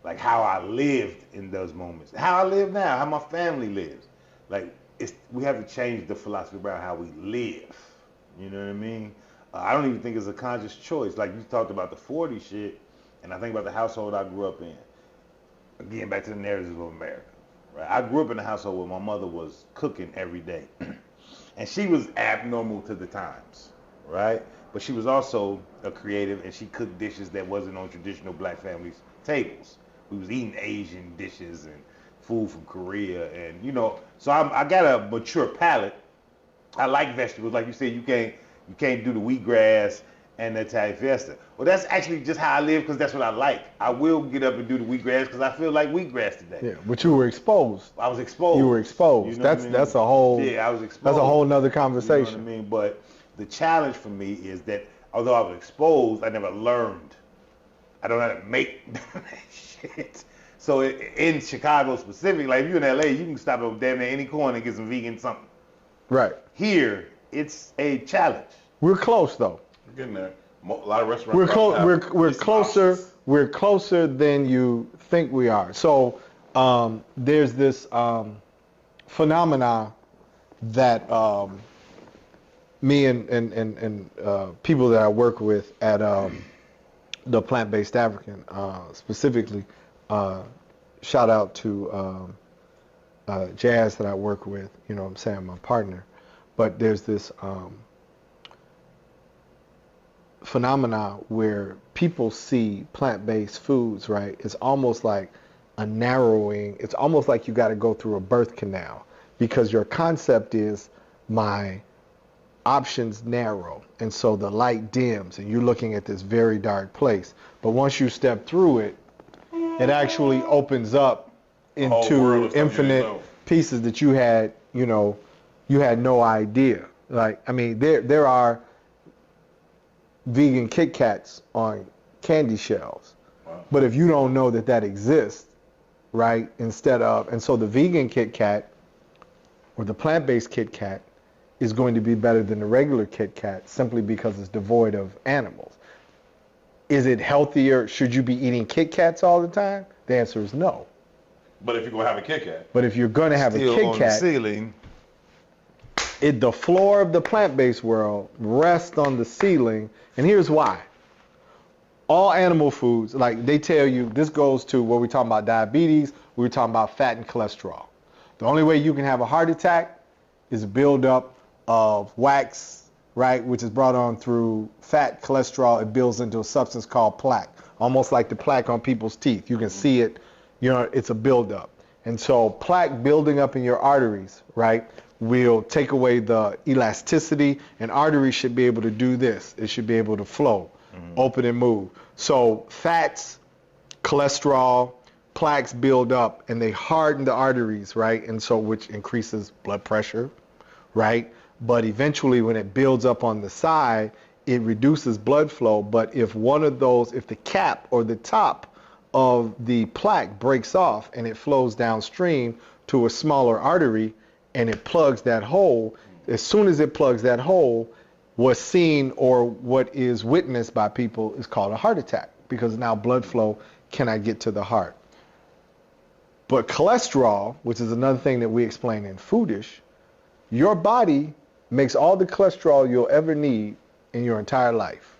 like how I lived in those moments, how I live now, how my family lives. Like, we have to change the philosophy around how we live. You know what I mean? I don't even think it's a conscious choice. Like, you talked about the 40 shit, and I think about the household I grew up in. Again, back to the narratives of America. Right? I grew up in a household where my mother was cooking every day. And she was abnormal to the times, right? But she was also a creative, and she cooked dishes that wasn't on traditional black families' tables. We was eating Asian dishes and food from Korea, and so I got a mature palate. I like vegetables, like you said. You can't do the wheatgrass and the Italian fiesta. Well, that's actually just how I live, because that's what I like. I will get up and do the wheatgrass because I feel like wheatgrass today. Yeah, but you were exposed. I was exposed. You were exposed. That's a whole. Yeah, I was exposed. That's a whole nother conversation. You know what I mean? But the challenge for me is that although I was exposed, I never learned. I don't know how to make shit. So in Chicago specifically, like if you're in LA, you can stop at damn near any corner and get some vegan something. Right. Here, it's a challenge. We're close though. We're getting there. A lot of restaurants. We're closer. We're closer than you think we are. So there's this phenomena that me and people that I work with at the Plant-Based African specifically. Shout out to Jazz that I work with, you know what I'm saying, my partner. But there's this phenomena where people see plant-based foods, right? It's almost like a narrowing. It's almost like you got to go through a birth canal, because your concept is my options narrow. And so the light dims and you're looking at this very dark place. But once you step through it, it actually opens up into infinite pieces that you had no idea. Like, I mean, there are vegan Kit Kats on candy shells. Wow. But if you don't know that exists, right, and so the vegan Kit Kat or the plant-based Kit Kat is going to be better than the regular Kit Kat simply because it's devoid of animals. Is it healthier? Should you be eating Kit Kats all the time? The answer is no. But if you're going to have a Kit Kat. But if you're going to have a Kit Kat, ceiling. The floor of the plant-based world rests on the ceiling, and here's why. All animal foods, like they tell you, this goes to what we're talking about diabetes, we were talking about fat and cholesterol. The only way you can have a heart attack is a buildup of wax, right, which is brought on through fat, cholesterol. It builds into a substance called plaque, almost like the plaque on people's teeth. You can see it, it's a buildup. And so plaque building up in your arteries, right, will take away the elasticity, and arteries should be able to do this. It should be able to flow, open and move. So fats, cholesterol, plaques build up and they harden the arteries, right? And so which increases blood pressure, right? But eventually when it builds up on the side, it reduces blood flow. But if if the cap or the top of the plaque breaks off and it flows downstream to a smaller artery and it plugs that hole, as soon as it plugs that hole, what's seen or what is witnessed by people is called a heart attack, because now blood flow cannot get to the heart. But cholesterol, which is another thing that we explain in Foodish, your body makes all the cholesterol you'll ever need in your entire life.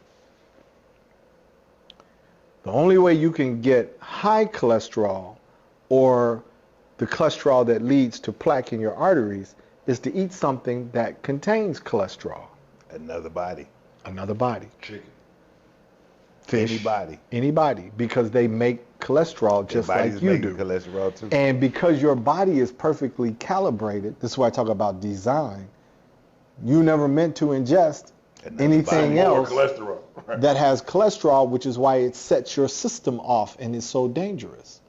The only way you can get high cholesterol, or the cholesterol that leads to plaque in your arteries, is to eat something that contains cholesterol. Another body. Chicken. Fish. Anybody. Because they make cholesterol just like you do. Cholesterol too. And because your body is perfectly calibrated, this is why I talk about design, you never meant to ingest anything else that has cholesterol, which is why it sets your system off and is so dangerous.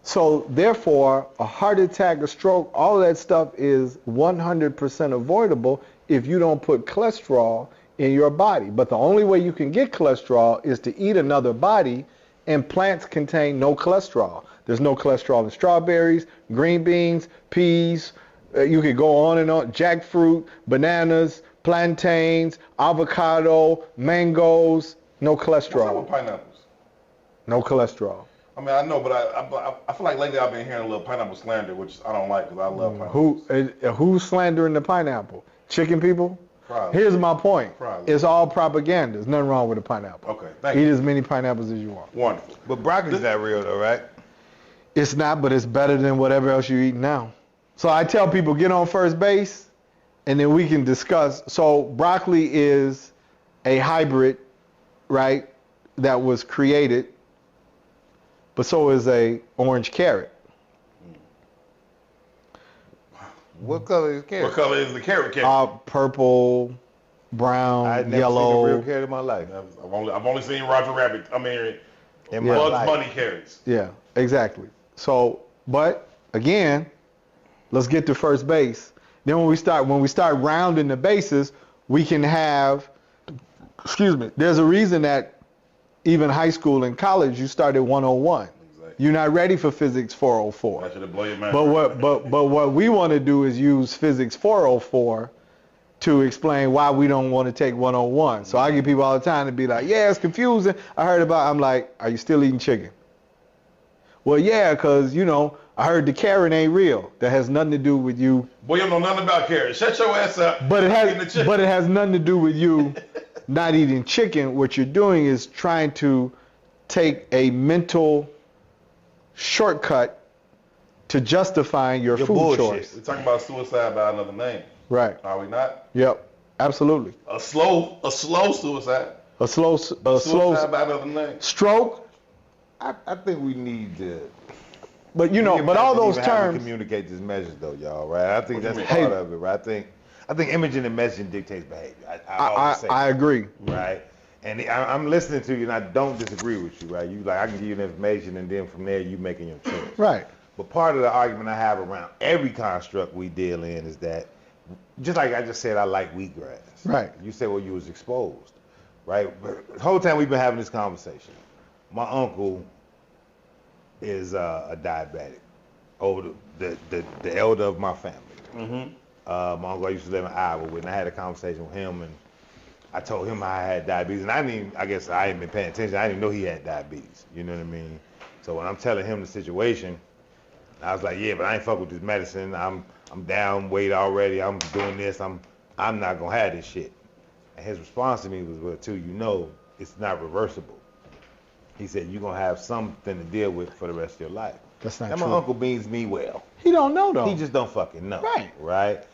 So therefore, a heart attack, a stroke, all of that stuff is 100% avoidable if you don't put cholesterol in your body. But the only way you can get cholesterol is to eat another body, and plants contain no cholesterol. There's no cholesterol in strawberries, green beans, peas. You could go on and on. Jackfruit, bananas, plantains, avocado, mangoes. No What's up cholesterol. with pineapples? No cholesterol. I mean, I know, but I feel like lately I've been hearing a little pineapple slander, which I don't like because I love pineapples. Who's slandering the pineapple? Chicken people? Probably. Here's my point. Probably. It's all propaganda. There's nothing wrong with a pineapple. Okay, thank Eat you. as many pineapples as you want. Wonderful. But broccoli's not real though, right? It's not, but it's better than whatever else you eat now. So I tell people, get on first base, and then we can discuss. So broccoli is a hybrid, right, that was created, but so is a orange carrot. What color is carrot? What color is the carrot? Purple, brown, I never yellow. seen a real carrot in my life. I've only seen Roger Rabbit. I mean, In my Bugs life. Bunny carrots. Yeah, exactly. So, but again, let's get to first base. Then when we start rounding the bases, we can have, there's a reason that even high school and college, you start at 101. Exactly. You're not ready for physics 404. That should blow your mind. But what we want to do is use physics 404 to explain why we don't want to take 101. So I get people all the time to be like, yeah, it's confusing. I'm like, are you still eating chicken? Well, yeah, because, I heard the carrot ain't real. That has nothing to do with you. Boy, you don't know nothing about carrots. Shut your ass up. But it Eating the chicken. has nothing to do with you not eating chicken. What you're doing is trying to take a mental shortcut to justifying your food bullshit. choice. We're talking about suicide by another name. Right. Are we not? Yep. Absolutely. A slow suicide. A slow Suicide by another name. stroke. I think we need to. But but all those even have to terms. communicate this message though, y'all. Right? I think What that's you part mean? of it. Right? I think imaging and messaging dictates behavior. I always say I that, agree. right? And I'm listening to you, and I don't disagree with you. Right? I can give you the information, and then from there you making your choice. Right. But part of the argument I have around every construct we deal in is that, just like I just said, I like wheatgrass. Right. You said, well, you was exposed, right? But the whole time we've been having this conversation, my uncle is a diabetic, the elder of my family. Mm-hmm. My uncle I used to live in Iowa with, and I had a conversation with him, and I told him I had diabetes, and I guess I hadn't been paying attention. I didn't know he had diabetes. You know what I mean? So when I'm telling him the situation, I was like, yeah, but I ain't fuck with this medicine. I'm down weight already. I'm doing this. I'm not gonna have this shit. And his response to me was, well, too, it's not reversible. He said, you're gonna have something to deal with for the rest of your life. That's not and true. my uncle means me well. He don't know though. He just don't fucking know. Right. Right?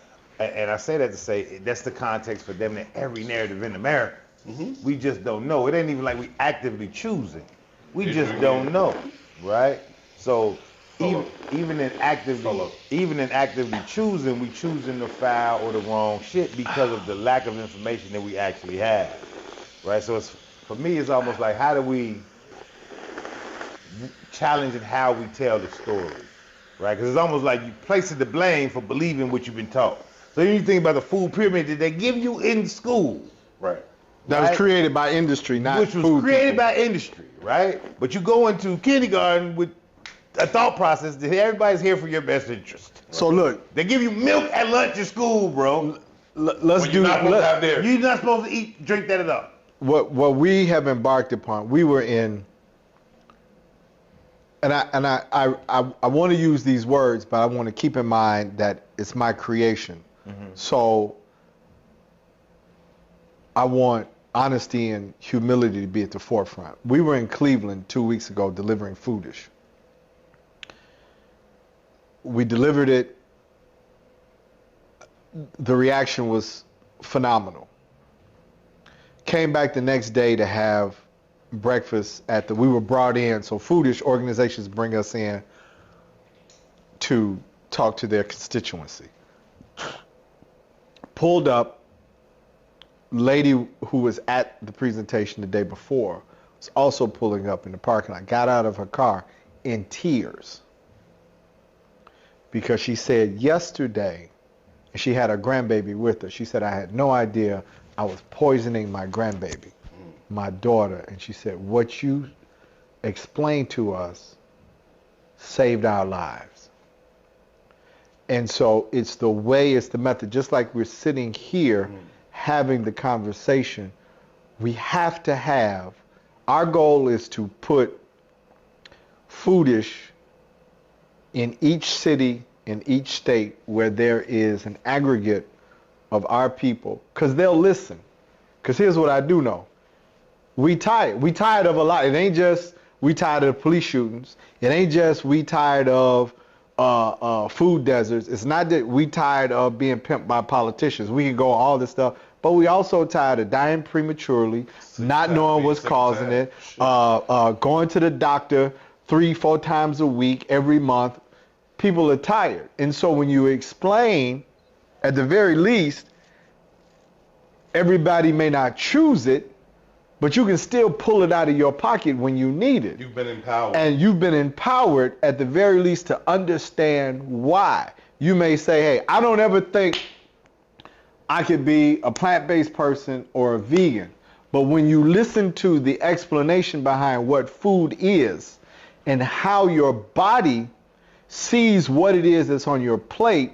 And I say that to say that's the context for them in every narrative in America. Mm-hmm. We just don't know. It ain't even like we actively choosing. We just don't know. Right? So even in actively choosing, we choosing the foul or the wrong shit because of the lack of information that we actually have. Right? So for me it's almost like, how do we challenge how we tell the story? Right? Because it's almost like you placing the blame for believing what you've been taught. So when you think about the food pyramid that they give you in school, Right. That was created by industry, not which was food created people. by industry, right? But you go into kindergarten with a thought process that everybody's here for your best interest. So look, They give you milk at lunch in school, bro. let's When do you're not supposed to have dairy. You're not supposed to drink that at all. what we have embarked upon. We were in, and I want to use these words, but I want to keep in mind that it's my creation. Mm-hmm. So I want honesty and humility to be at the forefront. We were in Cleveland 2 weeks ago delivering foodish. We delivered it. The reaction was phenomenal. Came back the next day to have breakfast we were brought in, so foodish organizations bring us in to talk to their constituency. Pulled up, lady who was at the presentation the day before was also pulling up in the parking lot, got out of her car in tears because she said yesterday, and she had her grandbaby with her, she said, I had no idea I was poisoning my grandbaby, my daughter, and she said, what you explained to us saved our lives. And so it's the way, it's the method. Just like we're sitting here having the conversation, we have to have, our goal is to put foodish in each city, in each state where there is an aggregate of our people, because they'll listen. Because here's what I do know. We tired. We tired of a lot. It ain't just we tired of police shootings. It ain't just we tired of food deserts. It's not that we tired of being pimped by politicians. We can go all this stuff, but we also tired of dying prematurely, not knowing what's causing it, going to the doctor 3-4 times a week, every month. People are tired. And so when you explain, at the very least, everybody may not choose it, but you can still pull it out of your pocket when you need it. You've been empowered. And you've been empowered at the very least to understand why. You may say, hey, I don't ever think I could be a plant-based person or a vegan. But when you listen to the explanation behind what food is and how your body sees what it is that's on your plate,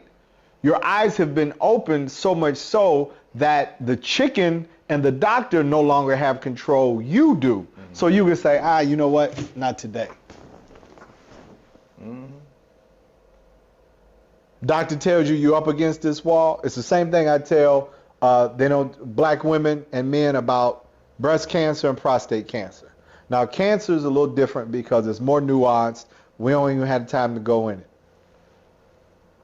your eyes have been opened so much so that the chicken and the doctor no longer have control. You do. So you can say, you know what? Not today. Doctor tells you you're up against this wall. It's the same thing I tell black women and men about breast cancer and prostate cancer. Now, cancer is a little different because it's more nuanced. We don't even have time to go in it.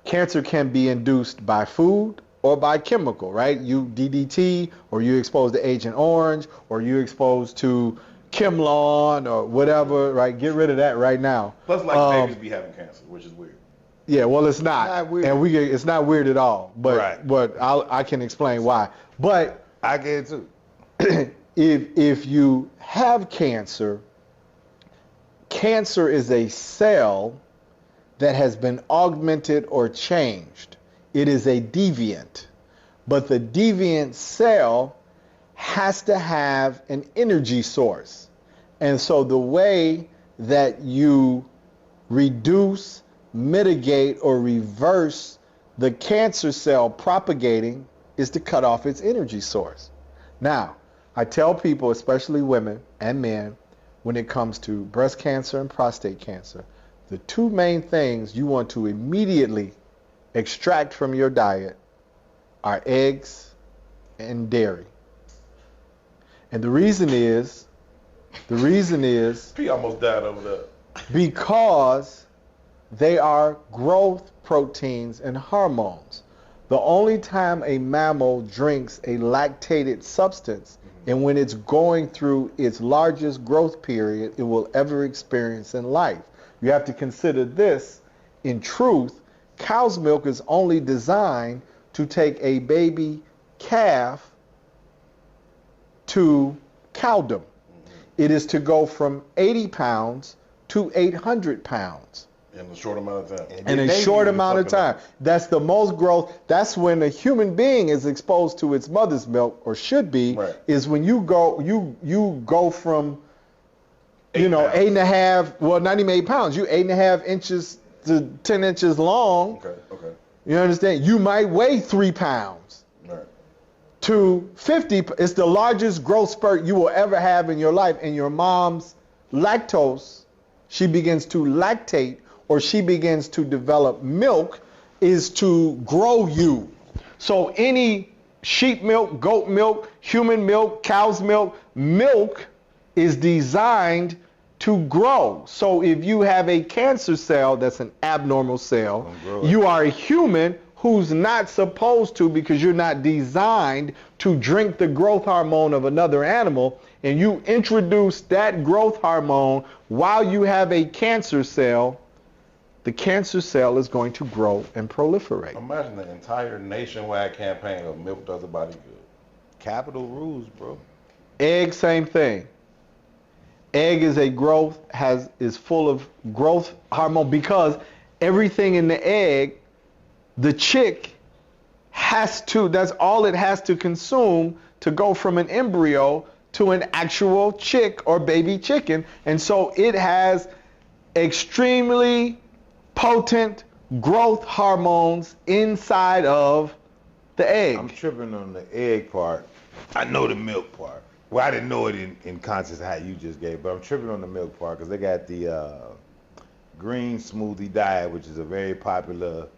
Cancer can be induced by food or by chemical, right? You DDT, or you exposed to Agent Orange, or you exposed to Kimlon or whatever, right? Get rid of that right now. Plus, babies be having cancer, which is weird. Yeah, well, it's not weird. And it's not weird at all. But right. But I can explain why. But I get it too. if you have cancer, cancer is a cell that has been augmented or changed. It is a deviant. But the deviant cell has to have an energy source. And so the way that you reduce, mitigate, or reverse the cancer cell propagating is to cut off its energy source. Now, I tell people, especially women and men, when it comes to breast cancer and prostate cancer, the two main things you want to immediately extract from your diet are eggs and dairy. And the reason is P almost died over there. Because they are growth proteins and hormones. The only time a mammal drinks a lactated substance and when it's going through its largest growth period it will ever experience in life. You have to consider this. In truth, cow's milk is only designed to take a baby calf to cowdom. It is to go from 80 pounds to 800 pounds. In a short amount of time. In a short amount of time. That's the most growth. That's when a human being is exposed to its mother's milk, or should be, right. Is when you go from 8.5, well, not even 8 pounds. You 8.5 inches to 10 inches long. Okay. You understand? You might weigh 3 pounds. Right. To 50, it's the largest growth spurt you will ever have in your life. And your mom's lactose, she begins to lactate, or she begins to develop milk, is to grow you. So any sheep milk, goat milk, human milk, cow's milk, milk is designed to grow. So if you have a cancer cell that's an abnormal cell, you are a human who's not supposed to, because you're not designed to drink the growth hormone of another animal, and you introduce that growth hormone while you have a cancer cell, the cancer cell is going to grow and proliferate. Imagine the entire nationwide campaign of milk does a body good. Capital rules, bro. Egg, same thing. Egg is is full of growth hormone, because everything in the egg, the chick that's all it has to consume to go from an embryo to an actual chick or baby chicken. And so it has extremely potent growth hormones inside of the egg. I'm tripping on the egg part. I know the milk part. Well, I didn't know it in context of how you just gave, but I'm tripping on the milk part because they got the green smoothie diet, which is a very popular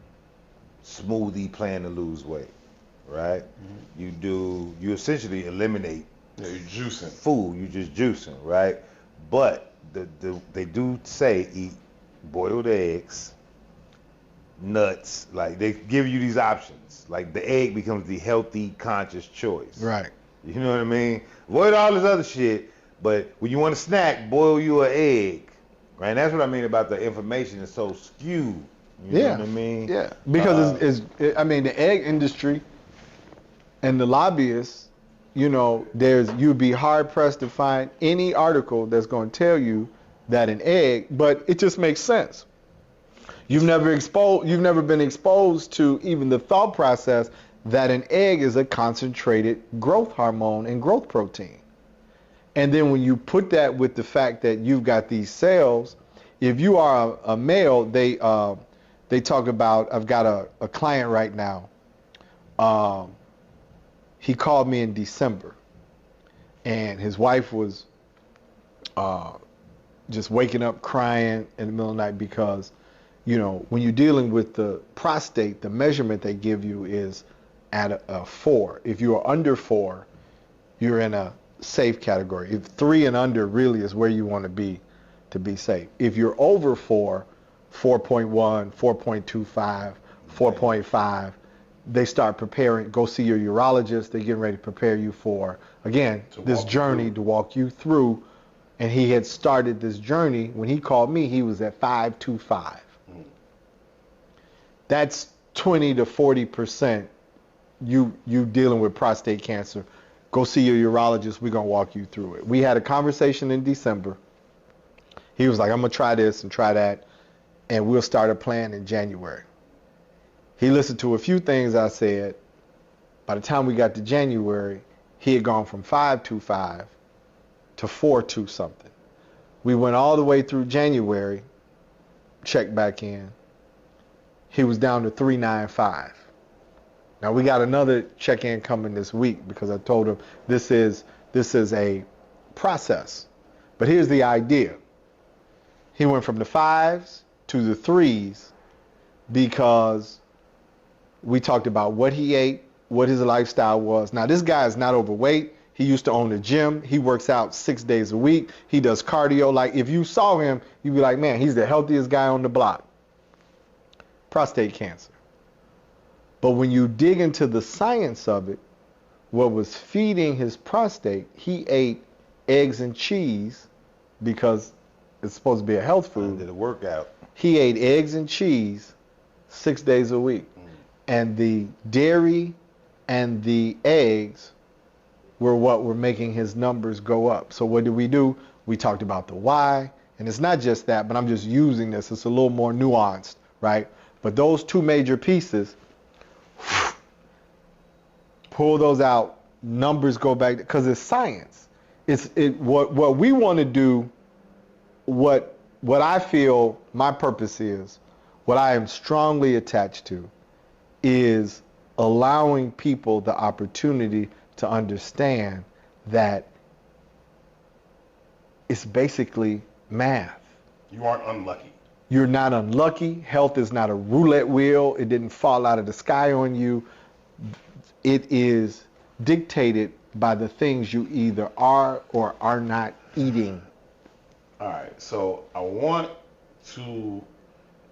smoothie plan to lose weight, right? Mm-hmm. You essentially eliminate you're juicing. food, you just juicing, right? But they do say eat boiled eggs, nuts, like they give you these options. Like the egg becomes the healthy, conscious choice. Right. You know what I mean? Avoid all this other shit, but when you want to snack, boil you an egg. Right? And that's what I mean about the information is so skewed. You know what I mean? Yeah. Because the egg industry and the lobbyists, you'd be hard pressed to find any article that's going to tell you that an egg, but it just makes sense. You've never been exposed to even the thought process that an egg is a concentrated growth hormone and growth protein. And then when you put that with the fact that you've got these cells, if you are a male, they talk about, I've got a client right now. He called me in December, and his wife was just waking up crying in the middle of the night because, when you're dealing with the prostate, the measurement they give you is at a 4. If you are under 4, you're in a safe category. If 3 and under really is where you want to be safe. If you're over 4, 4.1, 4.25, 4.5, they start preparing, go see your urologist. They're getting ready to prepare you for, again, this journey to walk you through. And he had started this journey. When he called me, he was at 5.25. That's 20 to 40% you dealing with prostate cancer. Go see your urologist. We're going to walk you through it. We had a conversation in December. He was like, I'm going to try this and try that, and we'll start a plan in January. He listened to a few things I said. By the time we got to January, he had gone from 5.25 to 4.2 something. We went all the way through January, checked back in. He was down to 3.95. Now we got another check-in coming this week because I told him this is a process. But here's the idea. He went from the 5s to the 3s because we talked about what he ate, what his lifestyle was. Now this guy is not overweight. He used to own a gym. He works out 6 days a week. He does cardio. Like if you saw him, you'd be like, man, he's the healthiest guy on the block. Prostate cancer. But when you dig into the science of it, what was feeding his prostate, he ate eggs and cheese because it's supposed to be a health food. Did a workout. He ate eggs and cheese 6 days a week. And the dairy and the eggs were what were making his numbers go up. So what did we do? We talked about the why. And it's not just that, but I'm just using this. It's a little more nuanced, right? But those two major pieces, pull those out, numbers go back, because it's science. What we want to do, what I feel my purpose is, what I am strongly attached to, is allowing people the opportunity to understand that it's basically math. You aren't unlucky. You're not unlucky. Health is not a roulette wheel. It didn't fall out of the sky on you. It is dictated by the things you either are or are not eating. All right, so I want to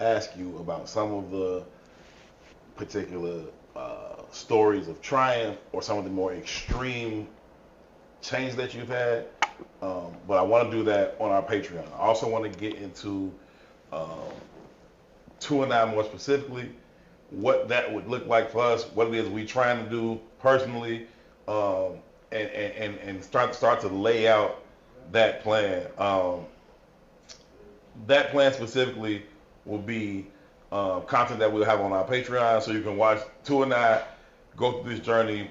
ask you about some of the particular stories of triumph or some of the more extreme change that you've had. But I want to do that on our Patreon. I also want to get into 2&9 more specifically, what that would look like for us, what it is we trying to do personally, and start to lay out that plan. That plan specifically will be content that we'll have on our Patreon, so you can watch 2&9 go through this journey,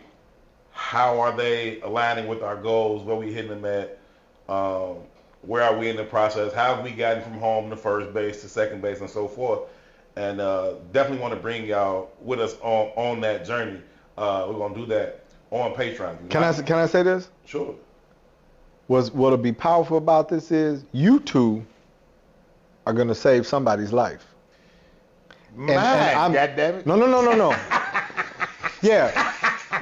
how are they aligning with our goals, where we hitting them at, where are we in the process, how have we gotten from home to first base to second base and so forth. And definitely want to bring y'all with us on that journey. We're going to do that on Patreon. Can I say this? Sure. What'll be powerful about this is you two are going to save somebody's life. Man, goddammit. No. Yeah.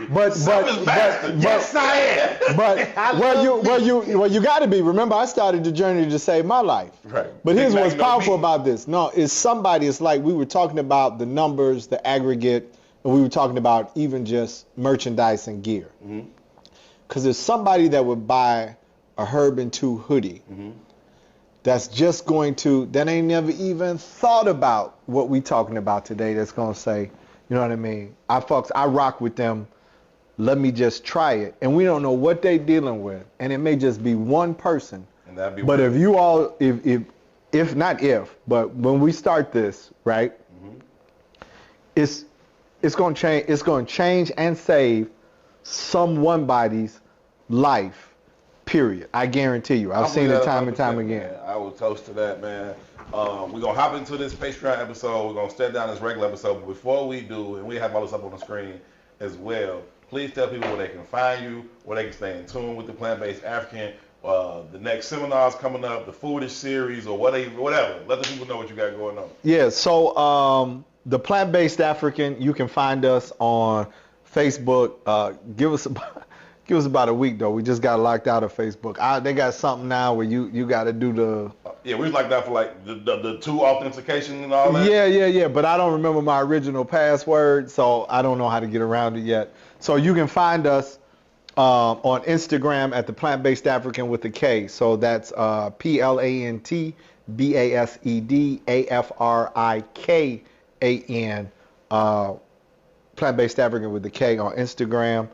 But Yes, I am. But you got to be. Remember, I started the journey to save my life. Right. But here's what's powerful me. about this. No, it's somebody. It's like we were talking about the numbers, the aggregate, and we were talking about even just merchandise and gear. Because there's somebody that would buy a Herb and Two hoodie. That's just going to, that ain't never even thought about what we talking about today. That's going to say, you know what I mean? I rock with them. Let me just try it. And we don't know what they dealing with. And it may just be one person. And that'd be but weird. if you all, if not if, but when we start this, right, it's going to change. It's going to change and save somebody's life. Period. I guarantee you. I've seen it time and time again. Man. I will toast to that, man. We're going to hop into this Patreon episode. We're going to step down this regular episode. But before we do, and we have all this up on the screen as well, please tell people where they can find you, where they can stay in tune with the Plant-Based African, the next seminars coming up, the Foodish series, or whatever. Let the people know what you got going on. Yeah, so the Plant-Based African, you can find us on Facebook. Give us about a week, though. We just got locked out of Facebook. They got something now where you got to do the... Yeah, we was like that for like the two authentication and all that. Yeah. But I don't remember my original password, so I don't know how to get around it yet. So you can find us on Instagram at the Plant-Based African with a K. So that's PLANTBASEDAFRIKAN. Plant-Based African with a K on Instagram.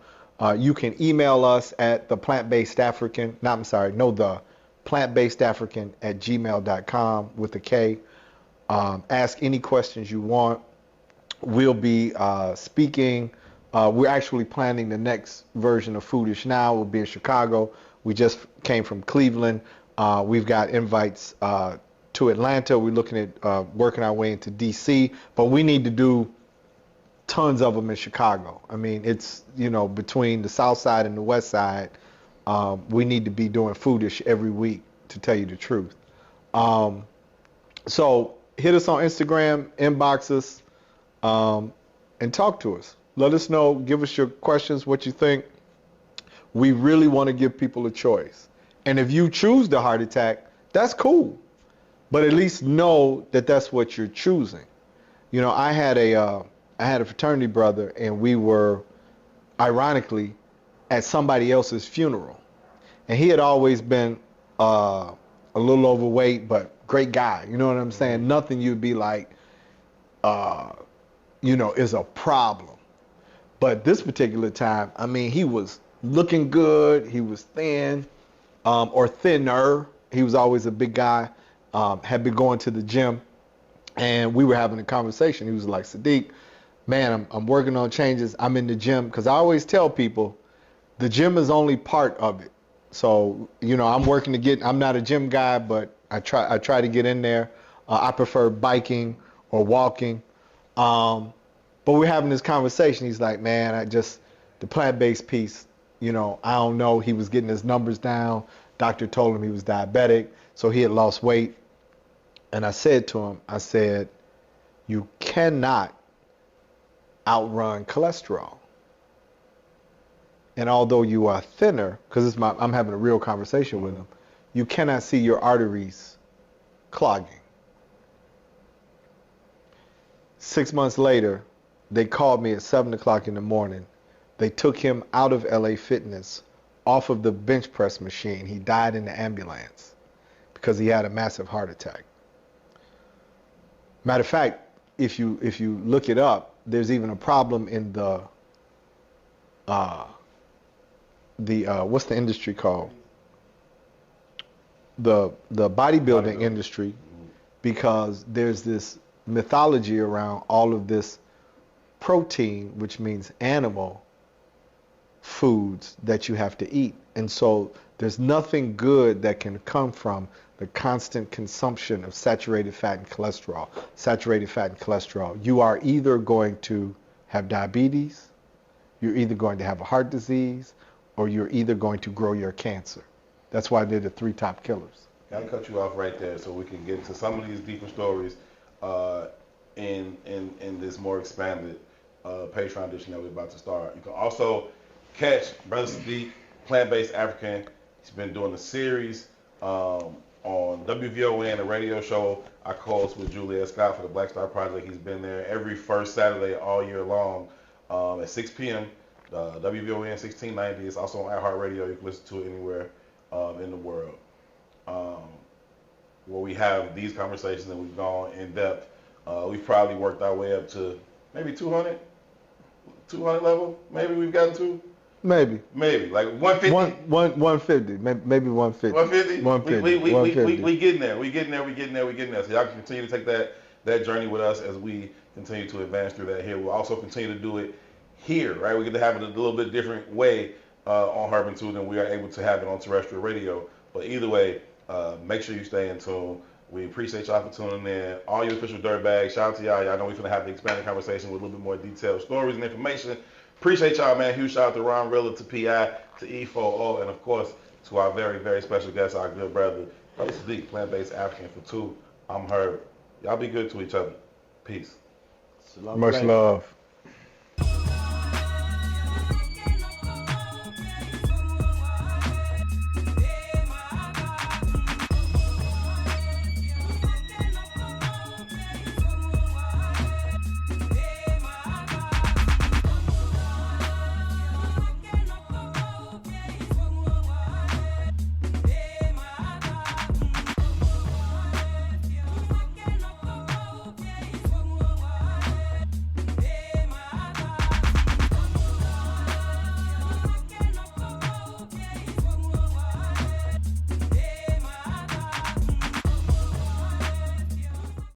You can email us at the plantbasedafrican@gmail.com with a K. Ask any questions you want. We'll be speaking. We're actually planning the next version of Foodish now. We'll be in Chicago. We just came from Cleveland. We've got invites to Atlanta. We're looking at working our way into DC, but we need to do tons of them in Chicago. I mean, it's, between the South Side and the West Side, we need to be doing Foodish every week, to tell you the truth. So hit us on Instagram, inbox us, and talk to us. Let us know, give us your questions, what you think. We really want to give people a choice. And if you choose the heart attack, that's cool. But at least know that that's what you're choosing. I had a fraternity brother, and we were, ironically, at somebody else's funeral. And he had always been a little overweight, but great guy. You know what I'm saying? Nothing you'd be like, is a problem. But this particular time, I mean, he was looking good. He was thin, or thinner. He was always a big guy, had been going to the gym. And we were having a conversation. He was like, Sadiq, man, I'm working on changes. I'm in the gym. Because I always tell people, the gym is only part of it. So, I'm working to get, I'm not a gym guy, but I try to get in there. I prefer biking or walking. But we're having this conversation. He's like, man, the plant-based piece, I don't know. He was getting his numbers down. Doctor told him he was diabetic, so he had lost weight. And I said to him, you cannot outrun cholesterol. And although you are thinner, because I'm having a real conversation with him, you cannot see your arteries clogging. 6 months later, they called me at 7 o'clock in the morning. They took him out of LA Fitness, off of the bench press machine. He died in the ambulance because he had a massive heart attack. Matter of fact, if you look it up, there's even a problem in the what's the industry called? The bodybuilding industry, because there's this mythology around all of this protein, which means animal, foods that you have to eat. And so there's nothing good that can come from the constant consumption of saturated fat and cholesterol. Saturated fat and cholesterol. You are either going to have diabetes, you're either going to have a heart disease, or you're either going to grow your cancer. That's why they're the 3 top killers. Gotta cut you off right there so we can get into some of these deeper stories in this more expanded Patreon edition that we're about to start. You can also catch Brother Sadiq, Plant-Based African. He's been doing a series on WVON, a radio show I co-host with Juliet Scott for the Black Star Project. He's been there every first Saturday all year long at 6 p.m. WVON 1690. It's also on iHeartRadio. You can listen to it anywhere in the world. Where we have these conversations and we've gone in depth. We've probably worked our way up to maybe 200 level. Maybe we've gotten to. Maybe Like 150. 150. Maybe 150. 150. 150. We getting there. We getting there. So y'all can continue to take that journey with us as we continue to advance through that here. We'll also continue to do it here, right? We get to have it a little bit different way on Herb and Two than we are able to have it on terrestrial radio. But either way, make sure you stay in tune. We appreciate y'all for tuning in. All your official dirtbags, shout out to y'all. Y'all know we're going to have the expanded conversation with a little bit more detailed stories and information. Appreciate y'all, man. Huge shout out to Ron Rilla, to P.I., to E4O, and of course, to our very, very special guest, our good brother Sadiq, Plant-Based African for 2. I'm Herb. Y'all be good to each other. Peace. Much love.